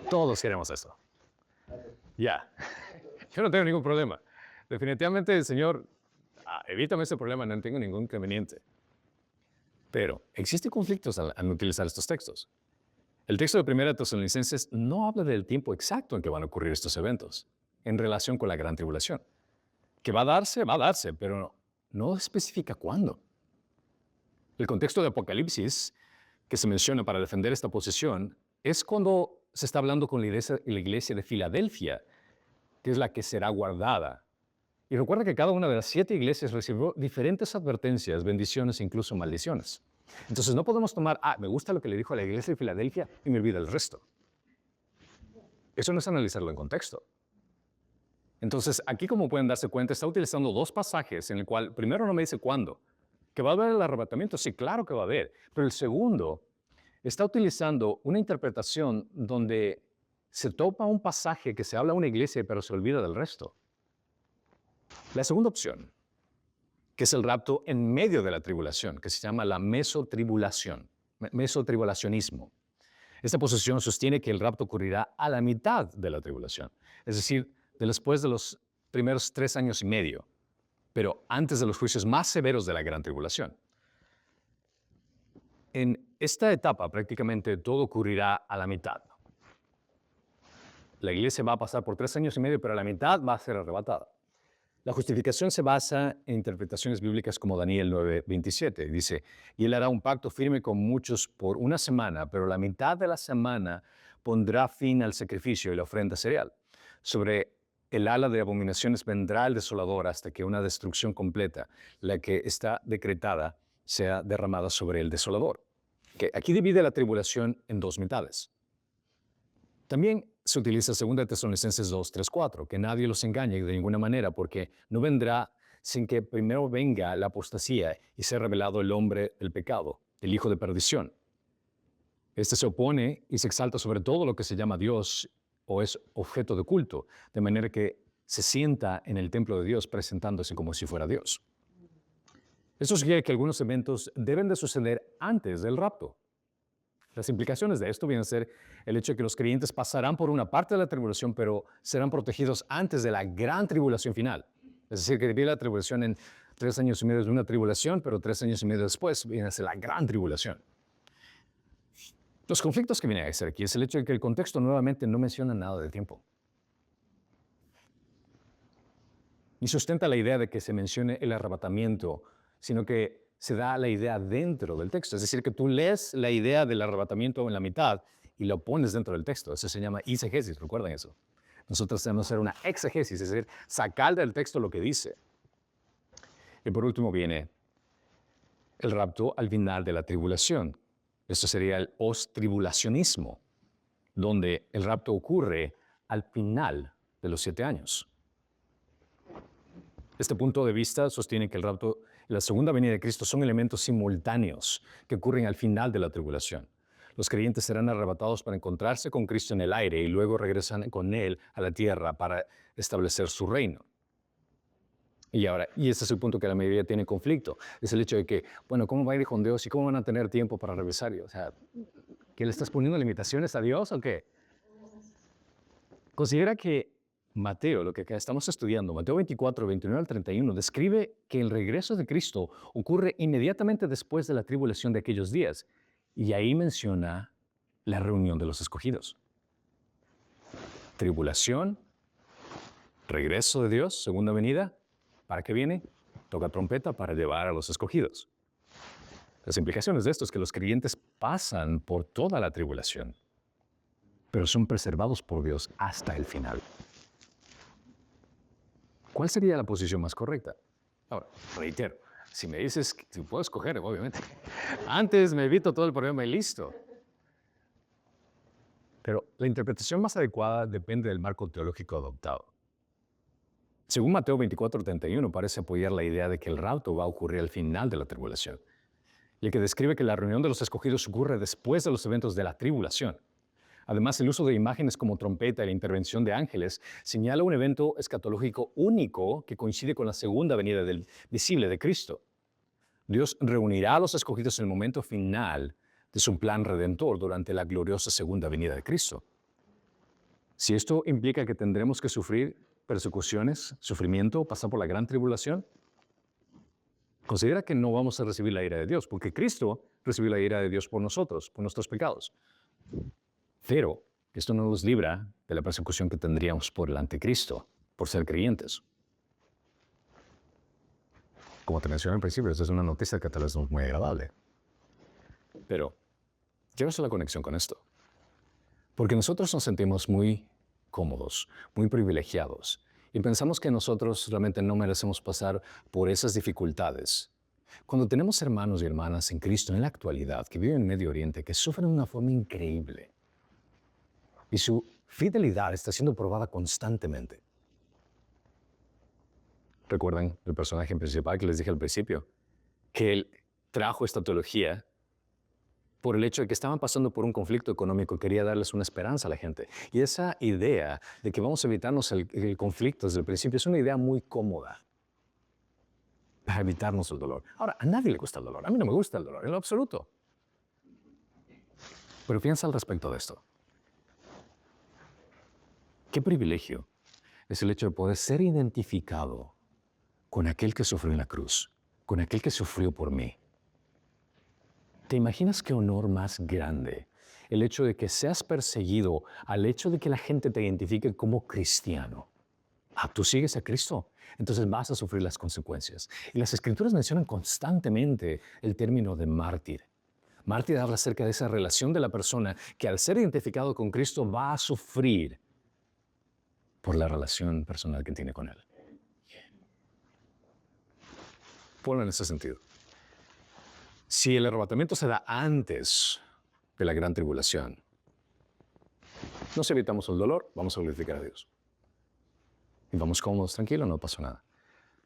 Todos queremos esto. Ya. Yo no tengo ningún problema. Definitivamente el Señor, evítame ese problema, no tengo ningún inconveniente. Pero existen conflictos al utilizar estos textos. El texto de 1 Tesalonicenses no habla del tiempo exacto en que van a ocurrir estos eventos en relación con la gran tribulación. Que va a darse, pero no especifica cuándo. El contexto de Apocalipsis que se menciona para defender esta posición es cuando se está hablando con la iglesia de Filadelfia, que es la que será guardada. Y recuerda que cada una de las 7 iglesias recibió diferentes advertencias, bendiciones e incluso maldiciones. Entonces no podemos tomar, me gusta lo que le dijo a la iglesia de Filadelfia y me olvida el resto. Eso no es analizarlo en contexto. Entonces, aquí como pueden darse cuenta, está utilizando 2 pasajes en el cual primero no me dice cuándo. ¿Que va a haber el arrebatamiento? Sí, claro que va a haber. Pero el segundo está utilizando una interpretación donde se topa un pasaje que se habla a una iglesia pero se olvida del resto. La segunda opción, que es el rapto en medio de la tribulación, que se llama la mesotribulación, mesotribulacionismo. Esta posición sostiene que el rapto ocurrirá a la mitad de la tribulación, es decir, después de los primeros 3 años y medio, pero antes de los juicios más severos de la gran tribulación. En esta etapa prácticamente todo ocurrirá a la mitad. La iglesia va a pasar por 3 años y medio, pero a la mitad va a ser arrebatada. La justificación se basa en interpretaciones bíblicas como Daniel 9:27. Dice, y él hará un pacto firme con muchos por una semana, pero la mitad de la semana pondrá fin al sacrificio y la ofrenda cereal. Sobre el ala de abominaciones vendrá el desolador hasta que una destrucción completa, la que está decretada, sea derramada sobre el desolador. Que aquí divide la tribulación en 2 mitades. También se utiliza 2 Tesalonicenses 2, 3, 4, que nadie los engañe de ninguna manera, porque no vendrá sin que primero venga la apostasía y sea revelado el hombre del pecado, el hijo de perdición. Este se opone y se exalta sobre todo lo que se llama Dios o es objeto de culto, de manera que se sienta en el templo de Dios presentándose como si fuera Dios. Esto sugiere que algunos eventos deben de suceder antes del rapto. Las implicaciones de esto vienen a ser el hecho de que los creyentes pasarán por una parte de la tribulación, pero serán protegidos antes de la gran tribulación final. Es decir, que divide la tribulación en 3 años y medio de una tribulación, pero 3 años y medio después viene a ser la gran tribulación. Los conflictos que vienen a ser aquí es el hecho de que el contexto nuevamente no menciona nada de tiempo. Ni sustenta la idea de que se mencione el arrebatamiento, sino que se da la idea dentro del texto. Es decir, que tú lees la idea del arrebatamiento en la mitad y lo pones dentro del texto. Eso se llama eisegesis, ¿recuerdan eso? Nosotros tenemos que hacer una exegesis, es decir, sacar del texto lo que dice. Y por último viene el rapto al final de la tribulación. Esto sería el post-tribulacionismo, donde el rapto ocurre al final de los 7 años. Este punto de vista sostiene que el rapto y la segunda venida de Cristo son elementos simultáneos que ocurren al final de la tribulación. Los creyentes serán arrebatados para encontrarse con Cristo en el aire y luego regresan con Él a la tierra para establecer su reino. Y este es el punto que la mayoría tiene conflicto, es el hecho de que, bueno, ¿cómo va a ir con Dios y cómo van a tener tiempo para regresar? O sea, ¿qué le estás poniendo limitaciones a Dios o qué? Considera que Mateo, lo que acá estamos estudiando, Mateo 24, 29 al 31, describe que el regreso de Cristo ocurre inmediatamente después de la tribulación de aquellos días. Y ahí menciona la reunión de los escogidos. Tribulación, regreso de Dios, segunda venida. ¿Para qué viene? Toca trompeta para llevar a los escogidos. Las implicaciones de esto es que los creyentes pasan por toda la tribulación, pero son preservados por Dios hasta el final. ¿Cuál sería la posición más correcta? Ahora, reitero, si me dices, si puedo escoger, obviamente. Antes me evito todo el problema y listo. Pero la interpretación más adecuada depende del marco teológico adoptado. Según Mateo 24:31, parece apoyar la idea de que el rapto va a ocurrir al final de la tribulación, y el que describe que la reunión de los escogidos ocurre después de los eventos de la tribulación. Además, el uso de imágenes como trompeta y la intervención de ángeles señala un evento escatológico único que coincide con la segunda venida visible de Cristo. Dios reunirá a los escogidos en el momento final de su plan redentor durante la gloriosa segunda venida de Cristo. Si esto implica que tendremos que sufrir persecuciones, sufrimiento, pasar por la gran tribulación, considera que no vamos a recibir la ira de Dios, porque Cristo recibió la ira de Dios por nosotros, por nuestros pecados. Pero esto no nos libra de la persecución que tendríamos por el anticristo, por ser creyentes. Como te mencioné al principio, esta es una noticia que tal vez no es muy agradable. Pero Quiero hacer la conexión con esto. Porque nosotros nos sentimos muy cómodos, muy privilegiados, y pensamos que nosotros realmente no merecemos pasar por esas dificultades. Cuando tenemos hermanos y hermanas en Cristo en la actualidad que viven en Medio Oriente, que sufren de una forma increíble, y su fidelidad está siendo probada constantemente. ¿Recuerdan el personaje principal que les dije al principio? Que él trajo esta teología por el hecho de que estaban pasando por un conflicto económico y quería darles una esperanza a la gente. Y esa idea de que vamos a evitarnos el conflicto desde el principio es una idea muy cómoda para evitarnos el dolor. Ahora, a nadie le gusta el dolor. A mí no me gusta el dolor, en lo absoluto. Pero piensa al respecto de esto. Qué privilegio es el hecho de poder ser identificado con aquel que sufrió en la cruz, con aquel que sufrió por mí. ¿Te imaginas qué honor más grande el hecho de que seas perseguido al hecho de que la gente te identifique como cristiano? Ah, tú sigues a Cristo, entonces vas a sufrir las consecuencias. Y las Escrituras mencionan constantemente el término de mártir. Mártir habla acerca de esa relación de la persona que al ser identificado con Cristo va a sufrir por la relación personal que tiene con Él. Ponlo en ese sentido. Si el arrebatamiento se da antes de la gran tribulación, nos evitamos el dolor, vamos a glorificar a Dios. Y vamos cómodos, tranquilos, no pasó nada.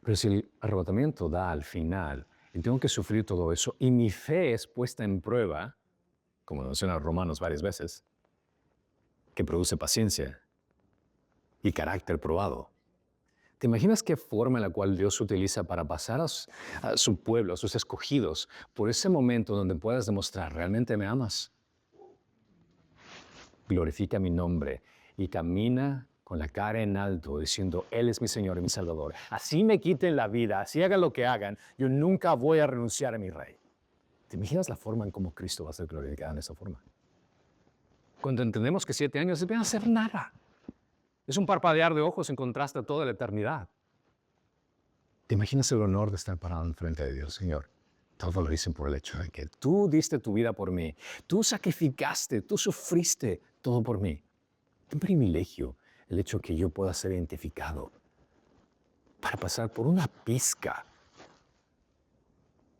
Pero si el arrebatamiento da al final y tengo que sufrir todo eso y mi fe es puesta en prueba, como menciona Romanos varias veces, que produce paciencia y carácter probado. ¿Te imaginas qué forma en la cual Dios utiliza para pasar a su pueblo, a sus escogidos, por ese momento donde puedas demostrar, realmente me amas? Glorifica mi nombre y camina con la cara en alto diciendo, Él es mi Señor y mi Salvador. Así me quiten la vida, así hagan lo que hagan, yo nunca voy a renunciar a mi Rey. ¿Te imaginas la forma en cómo Cristo va a ser glorificado en esa forma? Cuando entendemos que 7 años no van a hacer nada. Es un parpadear de ojos en contraste a toda la eternidad. ¿Te imaginas el honor de estar parado enfrente de Dios, Señor? Todo lo hice por el hecho de que tú diste tu vida por mí. Tú sacrificaste, tú sufriste todo por mí. Qué privilegio el hecho de que yo pueda ser identificado para pasar por una pizca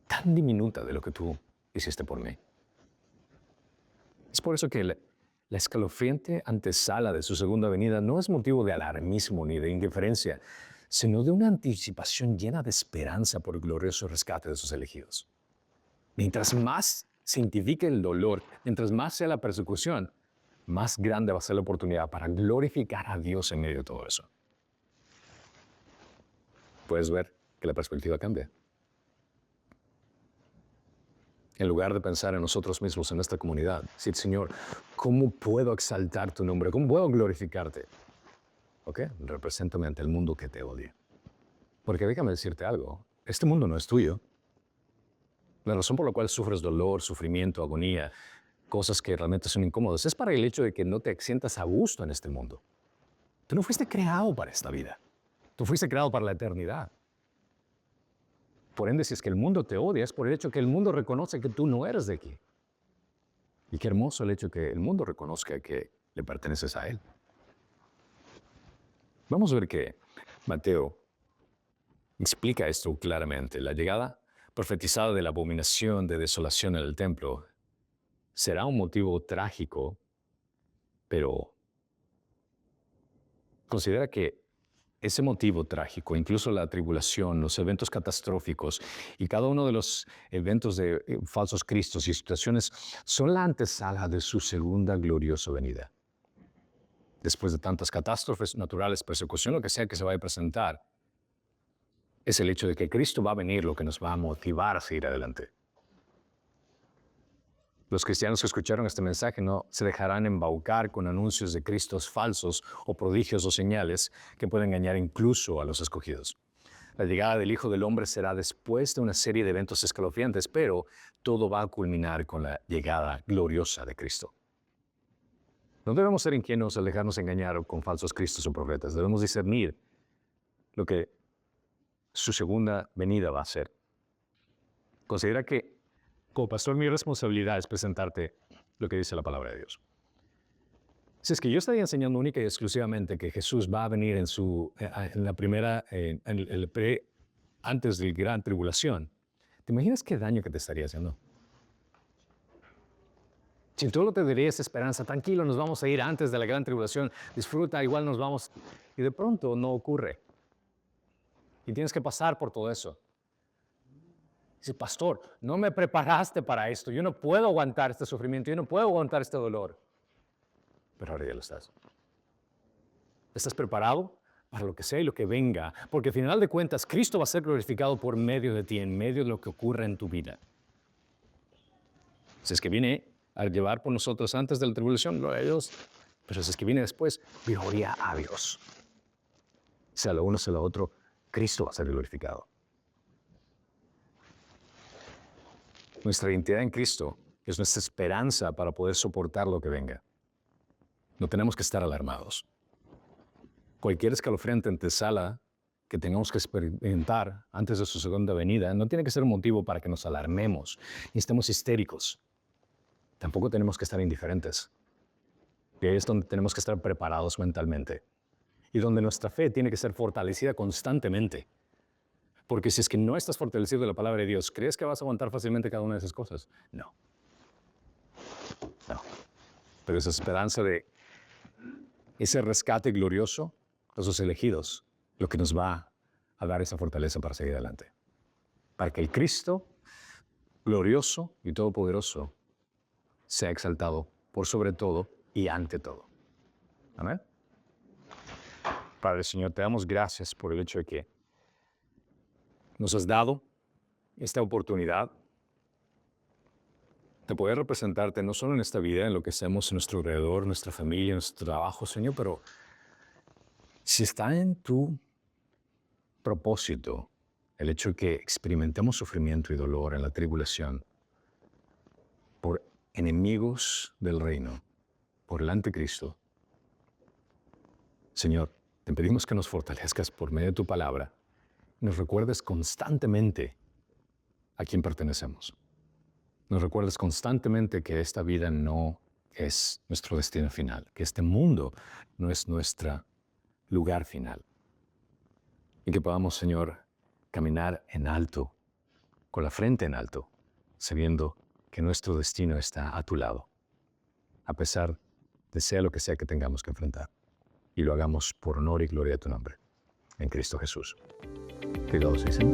tan diminuta de lo que tú hiciste por mí. Es por eso que la escalofriante antesala de su segunda venida no es motivo de alarmismo ni de indiferencia, sino de una anticipación llena de esperanza por el glorioso rescate de sus elegidos. Mientras más se identifique el dolor, mientras más sea la persecución, más grande va a ser la oportunidad para glorificar a Dios en medio de todo eso. Puedes ver que la perspectiva cambia. En lugar de pensar en nosotros mismos, en esta comunidad, decir, Señor, ¿cómo puedo exaltar tu nombre? ¿Cómo puedo glorificarte? ¿Ok? Represéntame ante el mundo que te odia. Porque déjame decirte algo, este mundo no es tuyo. La razón por la cual sufres dolor, sufrimiento, agonía, cosas que realmente son incómodas, es para el hecho de que no te sientas a gusto en este mundo. Tú no fuiste creado para esta vida. Tú fuiste creado para la eternidad. Por ende, si es que el mundo te odia, es por el hecho que el mundo reconoce que tú no eres de aquí. Y qué hermoso el hecho que el mundo reconozca que le perteneces a Él. Vamos a ver que Mateo explica esto claramente. La llegada profetizada de la abominación de desolación en el templo será un motivo trágico, pero considera que ese motivo trágico, incluso la tribulación, los eventos catastróficos y cada uno de los eventos de falsos cristos y situaciones son la antesala de su segunda gloriosa venida. Después de tantas catástrofes naturales, persecución, lo que sea que se vaya a presentar, es el hecho de que Cristo va a venir lo que nos va a motivar a seguir adelante. Los cristianos que escucharon este mensaje no se dejarán embaucar con anuncios de Cristos falsos o prodigios o señales que pueden engañar incluso a los escogidos. La llegada del Hijo del Hombre será después de una serie de eventos escalofriantes, pero todo va a culminar con la llegada gloriosa de Cristo. No debemos ser ingenuos al dejarnos engañar con falsos cristos o profetas. Debemos discernir lo que su segunda venida va a ser. Considera que, como pastor, mi responsabilidad es presentarte lo que dice la palabra de Dios. Si es que yo estaría enseñando única y exclusivamente que Jesús va a venir en la primera, antes de la gran tribulación, ¿te imaginas qué daño que te estaría haciendo? Si tú lo te dirías esperanza, tranquilo, nos vamos a ir antes de la gran tribulación, disfruta, igual nos vamos, y de pronto no ocurre. Y tienes que pasar por todo eso. Dice, pastor, no me preparaste para esto, yo no puedo aguantar este sufrimiento, yo no puedo aguantar este dolor. Pero ahora ya lo estás. ¿Estás preparado para lo que sea y lo que venga? Porque al final de cuentas, Cristo va a ser glorificado por medio de ti, en medio de lo que ocurra en tu vida. Si es que viene a llevar por nosotros antes de la tribulación, gloria a Dios. Pero si es que viene después, gloria a Dios. Sea lo uno, sea lo otro, Cristo va a ser glorificado. Nuestra identidad en Cristo es nuestra esperanza para poder soportar lo que venga. No tenemos que estar alarmados. Cualquier escalofriante antesala que tengamos que experimentar antes de su segunda venida no tiene que ser un motivo para que nos alarmemos y estemos histéricos. Tampoco tenemos que estar indiferentes. Y ahí es donde tenemos que estar preparados mentalmente. Y donde nuestra fe tiene que ser fortalecida constantemente. Porque si es que no estás fortalecido en la palabra de Dios, ¿crees que vas a aguantar fácilmente cada una de esas cosas? No. No. Pero esa esperanza de ese rescate glorioso, los elegidos, lo que nos va a dar esa fortaleza para seguir adelante. Para que el Cristo glorioso y todopoderoso sea exaltado por sobre todo y ante todo. Amén. Padre Señor, te damos gracias por el hecho de que nos has dado esta oportunidad de poder representarte no solo en esta vida, en lo que hacemos en nuestro alrededor, nuestra familia, nuestro trabajo, Señor, pero si está en tu propósito el hecho de que experimentemos sufrimiento y dolor en la tribulación por enemigos del reino, por el anticristo, Señor, te pedimos que nos fortalezcas por medio de tu palabra y nos recuerdes constantemente a quién pertenecemos. Nos recuerdes constantemente que esta vida no es nuestro destino final, que este mundo no es nuestro lugar final. Y que podamos, Señor, caminar en alto, con la frente en alto, sabiendo que nuestro destino está a tu lado, a pesar de sea lo que sea que tengamos que enfrentar. Y lo hagamos por honor y gloria de tu nombre, en Cristo Jesús. Que todos dicen.